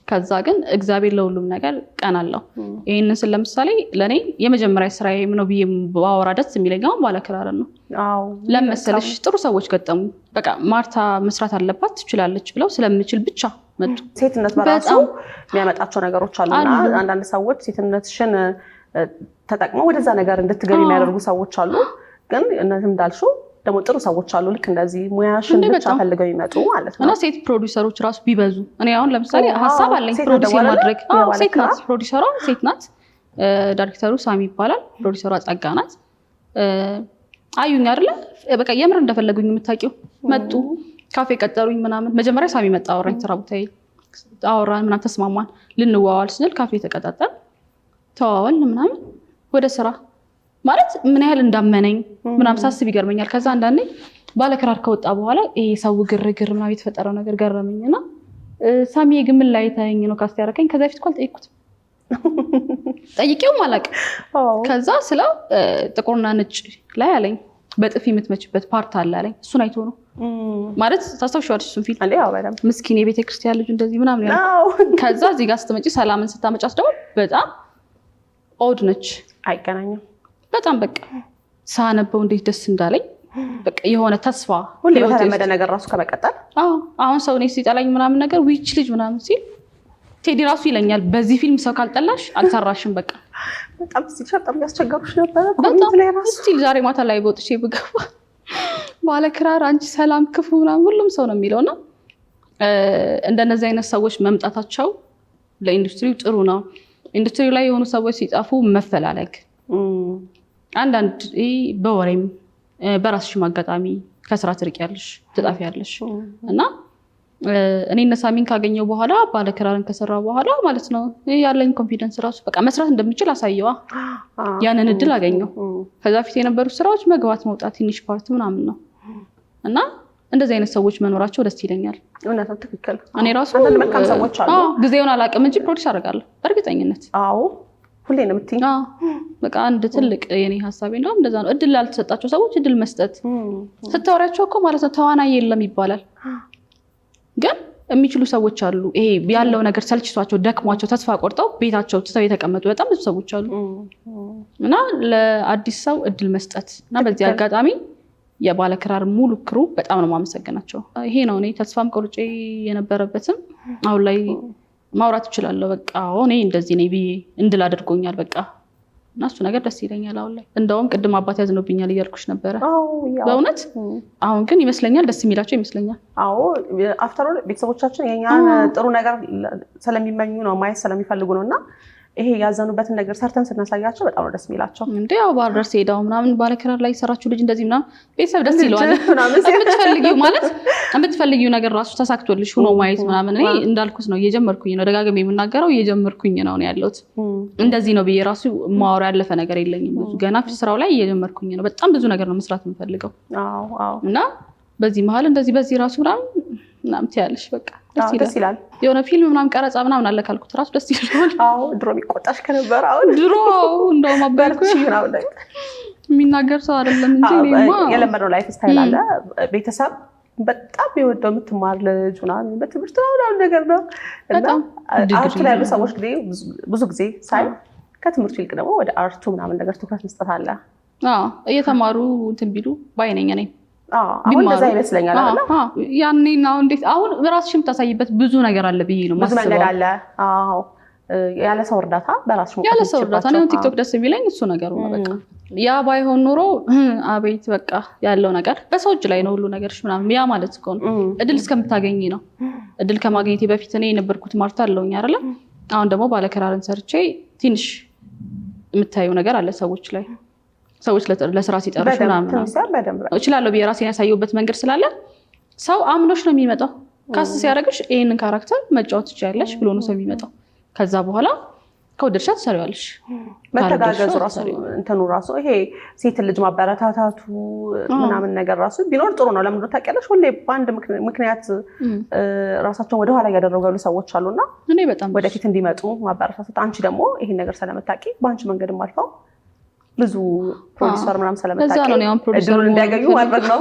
ከዛ ግን እግዚአብሔር ለሁሉም ነገር ቀን አለው። ይሄንን ስለ ለምሳሌ ለኔ የመጀመሪያ ስራዬ ነው ብዬ ባወራ ደስ የሚለኝ አሁን ባለክራርን ነው። ለምሳሌሽ ጥሩ ሰዎች ገጠሙ። በቃ ማርታ መስራት አለባት ትችላለች ብለው ስለምችል ብቻ መጡ። ሴትነት በራሱ የሚያመጣቸው ነገሮች አሉና አንዳንድ ሰዎች ሴትነትሽን ተጠቅመው ወደዛ ነገር እንድትገቢ የሚያደርጉ ሰዎች አሉ። ግን እነዚህም እንዳልሽው ደግሞ ጥሩ ሰዎች አሉ ልክ እንደዚህ ሙያሽን ብቻ ፈልገው ይመጡ ማለት ነው። እና ሴት ፕሮዲውሰሮች ራሱ ቢበዙ እኔ አሁን ለምሳሌ ሀሳብ አለኝ ፕሮዲውስ ማድረግ። ሴት ናት ፕሮዲውሰሯ፣ ሴት ናት። ዳይሬክተሩ ሳሚ ይባላል፣ ፕሮዲውሰሯ ጸጋ ናት። አዩኝ አይደለ በቃ የምር እንደፈለጉኝ የምታውቂው መጡ። ካፌ ቀጠሩኝ ምናምን። መጀመሪያ ሳሚ መጣ አወራኝ፣ ስራ ቦታዬ አወራን ምናምን ተስማማን። ልንዋዋል ስንል ካፌ ተቀጣጠን ተዋዋልን ምናምን ወደ ስራ ማለት ምን ያህል እንዳመነኝ ምናምን ሳስብ ይገርመኛል። ከዛ አንዳንዴ ባለክራር ከወጣ በኋላ ይሄ ሰው ግርግር ምናምን የተፈጠረው ነገር ገረመኝና ሳሚ ግን ምን ላይ ታየኝ ነው ካስት ያደረከኝ? ከዛ በፊት እንኳን ጠይቁት ጠይቄውም አላውቅም። ከዛ ስለ ጥቁርና ነጭ ላይ አለኝ በጥፊ የምትመችበት ፓርት አለ አለኝ። እሱን አይቶ ነው ማለት ታስታውሻለሽ? እሱን ፊልም ምስኪን የቤተክርስቲያን ልጅ እንደዚህ ምናምን ያለው። ከዛ እዚህ ጋር ስትመጪ ሰላምን ስታመጫት ደግሞ በጣም ኦድ ነች፣ አይገናኝም። በጣም በቃ ሳነበው እንዴት ደስ እንዳለኝ በቃ የሆነ ተስፋ ሁሌ በተለመደ ነገር ራሱ ከመቀጠል አሁን ሰው እኔ ሲጠላኝ ምናምን ነገር ዊች ልጅ ምናምን ሲል ቴዲ ራሱ ይለኛል በዚህ ፊልም ሰው ካልጠላሽ አልሰራሽም። በቃ በጣም ሲሸጣም ያስቸገሩሽ ነበር። በጣም ስቲል ዛሬ ማታ ላይ በወጥቼ ብገባ ባለክራር አንቺ ሰላም ክፉ ምናምን ሁሉም ሰው ነው የሚለውና እንደነዚህ አይነት ሰዎች መምጣታቸው ለኢንዱስትሪው ጥሩ ነው። ኢንዱስትሪው ላይ የሆኑ ሰዎች ሲጠፉ መፈላለግ አንዳንድ በወሬም በራስሽም አጋጣሚ ከስራ ትርቂያለሽ፣ ትጣፊያለሽ። እና እኔ እነ ሳሚን ካገኘው በኋላ ባለክራርን ከሰራው በኋላ ማለት ነው ያለኝ ኮንፊደንስ ራሱ በቃ መስራት እንደምችል አሳየዋ። ያንን እድል አገኘው። ከዛ ፊት የነበሩ ስራዎች መግባት መውጣት ትንሽ ፓርት ምናምን ነው እና እንደዚህ አይነት ሰዎች መኖራቸው ደስ ይለኛል። እውነት ነው፣ ትክክል። እኔ ራሱ መልካም ሰዎች አሉ። ጊዜውን አላውቅም እንጂ ፕሮዲስ አደርጋለሁ በእርግጠኝነት። ሁሌ ነው የምትይኝ? በቃ አንድ ትልቅ የኔ ሀሳቤ እንደውም እንደዛ ነው። እድል ላልተሰጣቸው ሰዎች እድል መስጠት። ስታወሪያቸው እኮ ማለት ነው ተዋናይ የለም ይባላል፣ ግን የሚችሉ ሰዎች አሉ። ይሄ ያለው ነገር ሰልችቷቸው ደክሟቸው ተስፋ ቆርጠው ቤታቸው ትተው የተቀመጡ በጣም ብዙ ሰዎች አሉ። እና ለአዲስ ሰው እድል መስጠት እና በዚህ አጋጣሚ የባለክራር ሙሉ ክሩ በጣም ነው የማመሰግናቸው። ይሄ ነው እኔ ተስፋም ቆርጬ የነበረበትም አሁን ላይ ማውራት እችላለሁ። በቃ እኔ እንደዚህ ነኝ ብዬ እንድል አድርጎኛል። በቃ እና እሱ ነገር ደስ ይለኛል። አሁን ላይ እንደውም ቅድም አባት ያዝኖብኛል እያልኩሽ ነበረ በእውነት። አሁን ግን ይመስለኛል ደስ የሚላቸው ይመስለኛል። አፍተር ኦል ቤተሰቦቻችን የኛን ጥሩ ነገር ስለሚመኙ ነው፣ ማየት ስለሚፈልጉ ነው። እና ይሄ ያዘኑበትን ነገር ሰርተን ስናሳያቸው በጣም ነው ደስ የሚላቸው። እንዴ ያው ባህር ዳር ሄዳው ምናምን ባለክራር ላይ ሰራችሁ ልጅ እንደዚህ ምናምን ቤተሰብ ደስ ይለዋል። የምትፈልጊው ማለት የምትፈልጊው ነገር ራሱ ተሳክቶልሽ ሆኖ ማየት ምናምን እኔ እንዳልኩት ነው እየጀመርኩኝ ነው ደጋግሜ የምናገረው እየጀመርኩኝ ነው ያለሁት። እንደዚህ ነው ብዬ ራሱ ማወራ ያለፈ ነገር የለኝም። ብዙ ገና ስራው ላይ እየጀመርኩኝ ነው። በጣም ብዙ ነገር ነው መስራት የምፈልገው እና በዚህ መሀል እንደዚህ በዚህ ራሱ ምናምን ትያለሽ በቃ ደስ ይላል። የሆነ ፊልም ምናምን ቀረጻ ምናምን አለ ካልኩት ራሱ ደስ ይላል። ድሮ የሚቆጣሽ ከነበረ አሁን ድሮ እንደውም አባልኩ የሚናገር ሰው አይደለም እንጂ እኔማ የለመደው ላይፍ ስታይል አለ። ቤተሰብ በጣም የወደው የምትማር ልጅ ምናምን በትምህርት ምናምን ነገር ነው እና አርቱ ላይ ያሉ ሰዎች ብዙ ጊዜ ሳይ ከትምህርቱ ይልቅ ደግሞ ወደ አርቱ ምናምን ነገር ትኩረት መስጠት አለ። እየተማሩ እንትን ቢሉ ባይነኝ ነኝ። አሁን እንደዛ ይመስለኛል አይደል? ያኔ ነው እንዴት አሁን ራስሽ የምታሳይበት ብዙ ነገር አለ ብዬ ነው ብዙ ነገር አለ። ያለ ሰው እርዳታ በራስሽ ሞክረሽ ያለ ሰው እርዳታ ነው ቲክቶክ ደስ የሚለኝ እሱ ነገር ነው። በቃ ያ ባይሆን ኖሮ አቤት በቃ ያለው ነገር በሰው እጅ ላይ ነው ሁሉ ነገርሽ ምናምን ያ ማለት እኮ ነው እድል እስከምታገኝ ነው። እድል ከማግኘቴ በፊት እኔ የነበርኩት ማርታ አለውኝ አይደለ? አሁን ደግሞ ባለክራርን ሰርቼ ትንሽ የምታየው ነገር አለ ሰዎች ላይ ሰዎች ለስራ ሲጠሩሽ ምናምን እችላለሁ ብዬ ራሴን ያሳየሁበት መንገድ ስላለ ሰው አምኖሽ ነው የሚመጣው። ካስ ሲያደርግሽ ይሄንን ካራክተር መጫወት ትችያለሽ ብሎ ነው ሰው የሚመጣው። ከዛ በኋላ ከወደድሻት ትሰሪዋለሽ። መተጋገዙ ራሱ እንትኑ ራሱ ይሄ ሴት ልጅ ማበረታታቱ ምናምን ነገር ራሱ ቢኖር ጥሩ ነው። ለምን ታውቂያለሽ? ሁሌ በአንድ ምክንያት ራሳቸውን ወደኋላ እያደረጉ ያሉ ሰዎች አሉና እኔ በጣም ወደፊት እንዲመጡ ማበረታታት። አንቺ ደግሞ ይሄን ነገር ስለምታውቂ በአንቺ መንገድም አልፈው ብዙ ፕሮዲዩሰር ምናምን ስለምታውቂ እዛ ነው ያው ፕሮዲዩሰር እንዲያገኙ ማድረግ ነው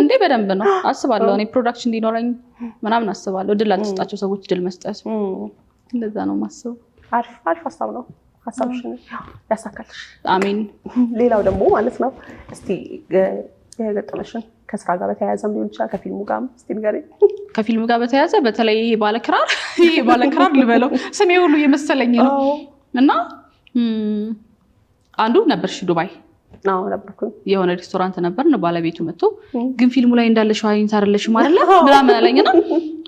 እንዴ? በደንብ ነው አስባለሁ። እኔ ፕሮዳክሽን እንዲኖረኝ ምናምን አስባለሁ። ድል አልተሰጣቸው ሰዎች ድል መስጠት እንደዛ ነው ማስበው። አሪፍ ሀሳብ ነው። ሀሳብሽን ያሳካልሽ። አሜን። ሌላው ደግሞ ማለት ነው እስቲ የገጠመሽን ከስራ ጋር በተያያዘም ሊሆን ይችላል ከፊልሙ ጋርም እስቲ ንገሪኝ። ከፊልሙ ጋር በተያያዘ በተለይ ይሄ ባለክራር ልበለው ስሜ ሁሉ የመሰለኝ ነው እና አንዱ ነበርሽ ዱባይ ነበርኩኝ። የሆነ ሬስቶራንት ነበር ነው ባለቤቱ መጥቶ ግን ፊልሙ ላይ እንዳለሽ አይንት አይደለሽም አይደለ ምናምን አለኝና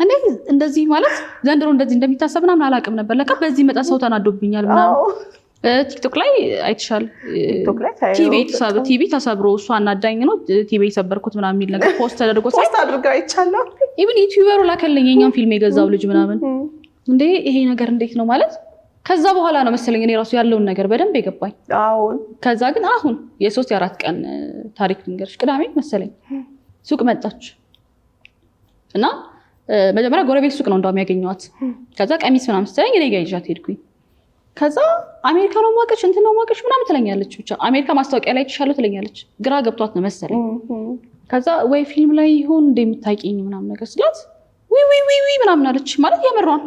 እንዴ እንደዚህ ማለት ዘንድሮ እንደዚህ እንደሚታሰብ ምናምን አላውቅም ነበር። ለካ በዚህ መጣ ሰው ተናዶብኛል ምናምን ቲክቶክ ላይ አይተሻል። ቲቪ ተሰብሮ እሷ አናዳኝ ነው ቲቪ የሰበርኩት ምናምን የሚል ነገር ፖስት ተደርጎ ፖስት አድርጋ አይቻለሁ። ኢቭን ዩቲዩበሩ ላከልኝ የኛን ፊልም የገዛው ልጅ ምናምን እንዴ ይሄ ነገር እንዴት ነው ማለት ከዛ በኋላ ነው መሰለኝ እኔ ራሱ ያለውን ነገር በደንብ የገባኝ። ከዛ ግን አሁን የ3-4 ቀን ታሪክ ልንገርሽ። ቅዳሜ መሰለኝ ሱቅ መጣች እና መጀመሪያ ጎረቤት ሱቅ ነው እንደውም ያገኘኋት። ከዛ ቀሚስ ምናምን ስትለኝ እኔ ጋር ይዣት ሄድኩኝ። ከዛ አሜሪካ ነው ማቀሽ እንትን ነው ማቀሽ ምናምን ትለኛለች። ብቻ አሜሪካ ማስታወቂያ ላይ ትሻለው ትለኛለች። ግራ ገብቷት ነው መሰለኝ። ከዛ ወይ ፊልም ላይ ይሆን እንደምታውቂኝ ምናምን ነገር ስላት ዊ ምናምን አለች። ማለት የምሯን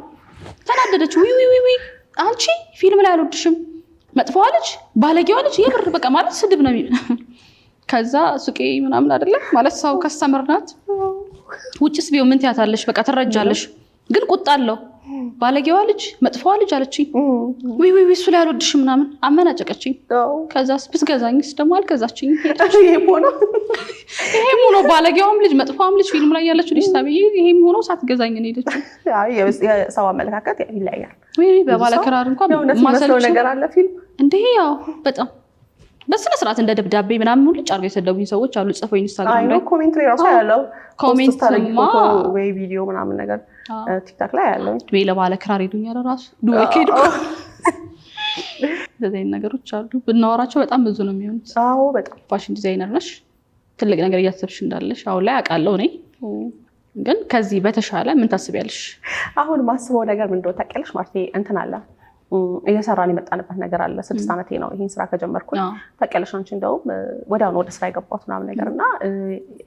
ተናደደች። ዊ አንቺ ፊልም ላይ አልወድሽም መጥፎዋ ልጅ ባለጌዋ ልጅ የምር በቃ ማለት ስድብ ነው። ከዛ ሱቄ ምናምን አይደለም ማለት ሰው ከስተመር ናት። ውጭስ ቢሆን ምን ትያታለሽ? በቃ ትረጃለሽ። ግን ቁጣ አለው። ባለጌዋ ልጅ መጥፎዋ ልጅ አለችኝ። ዊ እሱ ላይ አልወድሽም ምናምን አመናጨቀችኝ። ከዛስ ብትገዛኝስ ደግሞ አልገዛችኝ። ይሄም ሆኖ ባለጌዋም ልጅ መጥፎዋም ልጅ ፊልም ላይ ያለችው ልጅ ታብዬ ይሄም ሆኖ ሳትገዛኝ ነው ሄደችው። የሰው አመለካከት ይለያል። በባለክራር እንኳን ማሰለው ነገር አለ ፊልም እንዴ ያው በጣም በስነ ስርዓት እንደ ደብዳቤ ምናምን ሁሉ ጫርገው የሰደቡኝ ሰዎች አሉ። ጽፈው ኢንስታግራም ላይ ኮሜንት ላይ ራሱ ያለው ኮሜንት ፎቶ ወይ ቪዲዮ ምናምን ነገር ቲክታክ ላይ ያለው ዱባይ ለባለክራር ሄዱኛል። ራሱ ዱባይ ከሄድኩ እንደዚህ ነገሮች አሉ። ብናወራቸው በጣም ብዙ ነው የሚሆኑት። በጣም ፋሽን ዲዛይነር ነሽ፣ ትልቅ ነገር እያሰብሽ እንዳለሽ አሁን ላይ አውቃለሁ እኔ። ግን ከዚህ በተሻለ ምን ታስቢያለሽ? አሁን ማስበው ነገር ምን እንደሆነ ታውቂያለሽ ማርቴ? እንትን አለ እየሰራን የመጣንበት ነገር አለ። 6 ዓመቴ ነው ይሄን ስራ ከጀመርኩኝ። ታውቂያለሽ አንቺ እንደውም ወዲያውኑ ወደ ስራ የገባሁት ምናምን ነገር እና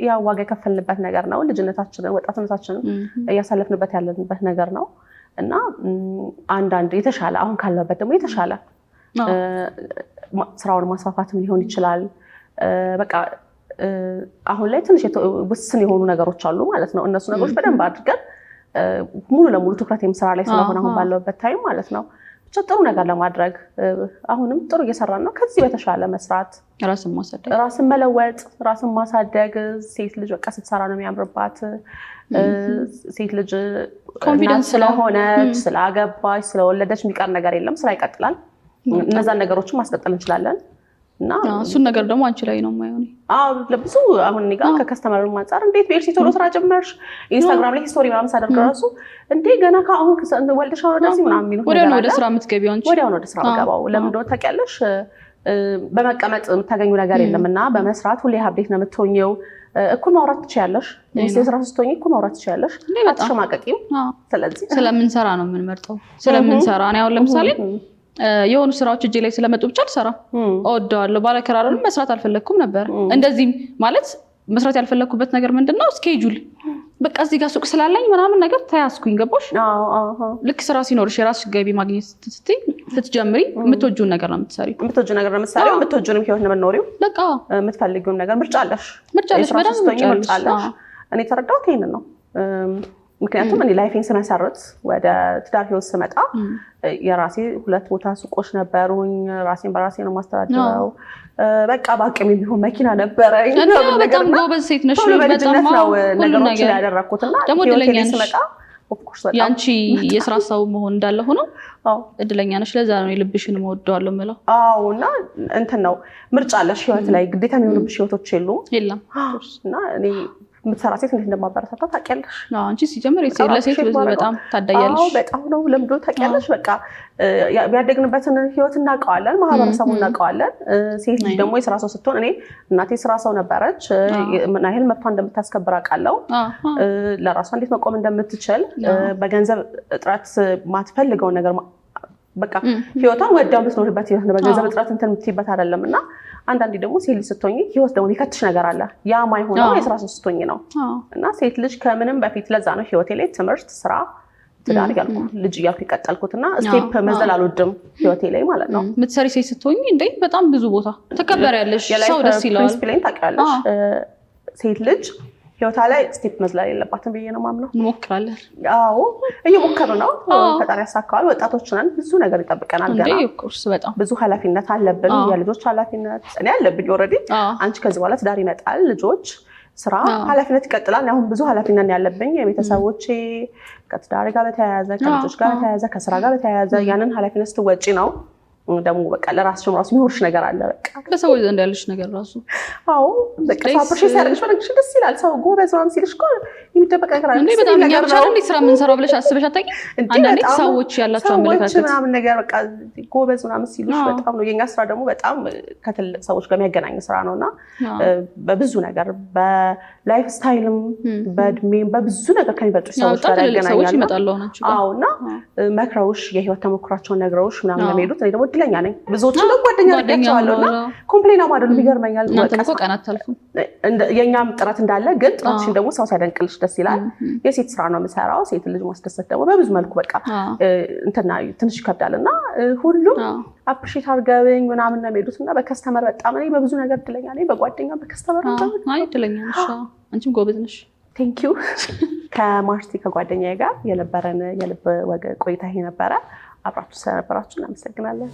ያው ዋጋ የከፈልንበት ነገር ነው። ልጅነታችንን ወጣትነታችንን እያሳለፍንበት ያለንበት ነገር ነው እና አንዳንድ የተሻለ አሁን ካለበት ደግሞ የተሻለ ስራውን ማስፋፋትም ሊሆን ይችላል። በቃ አሁን ላይ ትንሽ ውስን የሆኑ ነገሮች አሉ ማለት ነው። እነሱ ነገሮች በደንብ አድርገን ሙሉ ለሙሉ ትኩረት የምስራ ላይ ስለሆነ አሁን ባለውበት ታይም ማለት ነው ብቻ ጥሩ ነገር ለማድረግ አሁንም ጥሩ እየሰራን ነው። ከዚህ በተሻለ መስራት፣ ራስን መለወጥ፣ ራስን ማሳደግ። ሴት ልጅ በቃ ስትሰራ ነው የሚያምርባት። ሴት ልጅ ኮንፊደንስ ስለሆነች ስላገባች ስለወለደች የሚቀር ነገር የለም። ስራ ይቀጥላል። እነዛን ነገሮችን ማስቀጠል እንችላለን። እና እሱን ነገር ደግሞ አንቺ ላይ ነው የማይሆን። ለብዙ አሁን እኔ ጋር ከከስተመር አንፃር እንዴት ቤርሲ ቶሎ ስራ ጀመርሽ? ኢንስታግራም ላይ ስቶሪ ምናምን ሳደርግ ራሱ እንዴ ገና ከአሁን ወልደሽ ነው ወደዚህ ምናምን የሚሉት ወዲያው ወደ ስራ የምትገቢው አንቺ። ወዲያው ወደ ስራ የምገባው ለምን እንደሆነ ታውቂያለሽ? በመቀመጥ የምታገኙ ነገር የለም እና በመስራት ሁሌ ሀብዴት ነው የምትሆኘው። እኩል ማውራት ትችያለሽ። ስራ ስትሆኚ እኩል ማውራት ትችያለሽ። አትሸማቀቂም። ስለዚህ ስለምንሰራ ነው የምንመርጠው። ስለምንሰራ እኔ አሁን ለምሳሌ የሆኑ ስራዎች እጄ ላይ ስለመጡ ብቻ አልሰራም። እወደዋለሁ። ባለከራሩን መስራት አልፈለኩም ነበር። እንደዚህ ማለት መስራት ያልፈለኩበት ነገር ምንድነው? ስኬጁል በቃ እዚህ ጋር ሱቅ ስላለኝ ምናምን ነገር ተያዝኩኝ። ገባሽ? ልክ ስራ ሲኖርሽ የራስሽ ገቢ ማግኘት ስትጀምሪ የምትወጂውን ነገር ነው የምትሰሪው። የምትወጂውንም ህይወት ነው የምትኖሪው። በቃ የምትፈልጊውም ነገር ምርጫ አለሽ። በደንብ ምርጫ አለሽ። እኔ የተረዳሁት ይሄንን ነው። ምክንያቱም እኔ ላይፌን ስመሰርት ወደ ትዳር ህይወት ስመጣ የራሴ 2 ቦታ ሱቆች ነበሩኝ። ራሴን በራሴ ነው ማስተዳድረው። በቃ በአቅሜ ቢሆን መኪና ነበረኝ። በጣም ጎበዝ ሴት ነሽ። በልጅነት ነው ነገሮችን ያደረኩትና ህይወቴ ላይ ስመጣ ያንቺ የስራ ሰው መሆን እንዳለ ሆኖ እድለኛ ነሽ። ለዛ ነው የልብሽን እወደዋለሁ የምለው። እና እንትን ነው ምርጫ አለሽ ህይወት ላይ። ግዴታ የሚሆኑብሽ ህይወቶች የለም። እና እኔ የምትሰራ ሴት እንዴት እንደማበረታታ ታውቂያለሽ። አንቺ ሲጀምር ለሴት በጣም ታዳያለሽ። በጣም ነው ለምዶ ታውቂያለሽ። በቃ ያደግንበትን ህይወት እናውቀዋለን፣ ማህበረሰቡን እናውቀዋለን። ሴት ልጅ ደግሞ የስራ ሰው ስትሆን እኔ እናቴ ስራ ሰው ነበረች። ምን ያህል መብቷ እንደምታስከብር አውቃለሁ። ለራሷ እንዴት መቆም እንደምትችል በገንዘብ እጥረት ማትፈልገውን ነገር በቃ ህይወቷን ወዳው የምትኖርበት ህይወት ነው። በገንዘብ እጥረት እንትን የምትይበት አይደለም። እና አንዳንዴ ደግሞ ሴት ልጅ ስትሆኚ ህይወት ደግሞ የሚከትሽ ነገር አለ። ያ ማይሆነው የስራ ሰው ስትሆኚ ነው። እና ሴት ልጅ ከምንም በፊት ለዛ ነው ህይወቴ ላይ ትምህርት፣ ስራ፣ ትዳር ያልኩ ልጅ እያልኩ የቀጠልኩት እና ስቴፕ መዝለል አልወድም ህይወቴ ላይ ማለት ነው። የምትሰሪ ሴት ስትሆኚ እንዴ በጣም ብዙ ቦታ ትከበሪያለሽ። ሰው ደስ ይለዋል። ፕሪንሲፕሌን ታውቂያለሽ። ሴት ልጅ ህይወቷ ላይ ስቴፕ መዝለል የለባትም ብዬ ነው የማምነው። እንሞክራለን። እየሞከሩ ነው። ፈጣሪ ያሳካዋል። ወጣቶች ነን፣ ብዙ ነገር ይጠብቀናል። ገና በጣም ብዙ ኃላፊነት አለብን። የልጆች ኃላፊነት እኔ አለብኝ ኦልሬዲ። አንቺ ከዚህ በኋላ ትዳር ይመጣል፣ ልጆች፣ ስራ፣ ኃላፊነት ይቀጥላል። አሁን ብዙ ኃላፊነት ያለብኝ የቤተሰቦቼ ከትዳር ጋር በተያያዘ ከልጆች ጋር በተያያዘ ከስራ ጋር በተያያዘ ያንን ኃላፊነት ስትወጪ ነው ደግሞ በቃ ለራስሽም ራሱ የሚሆንሽ ነገር አለ። በቃ በሰዎች ዘንድ ያለሽ ነገር ራሱ በቃ ሳፕርሽ ሲያደርግሽ በነግሽ ደስ ይላል። ሰው ጎበዝ ምናምን ሲልሽ እኮ የሚደበቅ ነገር አለ። በጣም እኛ ብቻ እንዴት ስራ የምንሰራው ብለሽ አስበሽ አታውቂም? አንዳንዴ ሰዎች ያላቸው አመለካከት ምናምን ነገር በቃ ጎበዝ ምናምን ሲሉሽ በጣም ነው። የኛ ስራ ደግሞ በጣም ከትልቅ ሰዎች ጋር የሚያገናኝ ስራ ነው እና በብዙ ነገር በላይፍ ስታይልም በእድሜም በብዙ ነገር ከሚበልጡ ሰዎች ጋር ያገናኛል። እና መክረውሽ የህይወት ተሞክሯቸውን ነግረውሽ ምናምን ለሚሄዱት እኔ ደግሞ እድለኛ ነኝ። ብዙዎቹን ጓደኛ አድርጋቸዋለሁ እና ኮምፕሌን ማደሉ ይገርመኛል። የእኛም ጥረት እንዳለ ግን ጥረትሽን ደግሞ ሰው ሲያደንቅልሽ ደስ ይላል። የሴት ስራ ነው የምሰራው። ሴት ልጅ ማስደሰት ደግሞ በብዙ መልኩ በቃ እንትና ትንሽ ይከብዳል እና ሁሉም አፕሪሼት አድርገውኝ ምናምን ነው የሚሄዱት እና በከስተመር በጣም እኔ በብዙ ነገር እድለኛ ነኝ። በጓደኛ በከስተመር እድለኛ ነሽ። አንቺም ጎበዝ ነሽ። ቴንክ ዩ። ከማርቲ ከጓደኛዬ ጋር የነበረን የልብ ወግ ቆይታ ይሄ ነበረ። አብራችሁ ስለነበራችሁ እናመሰግናለን።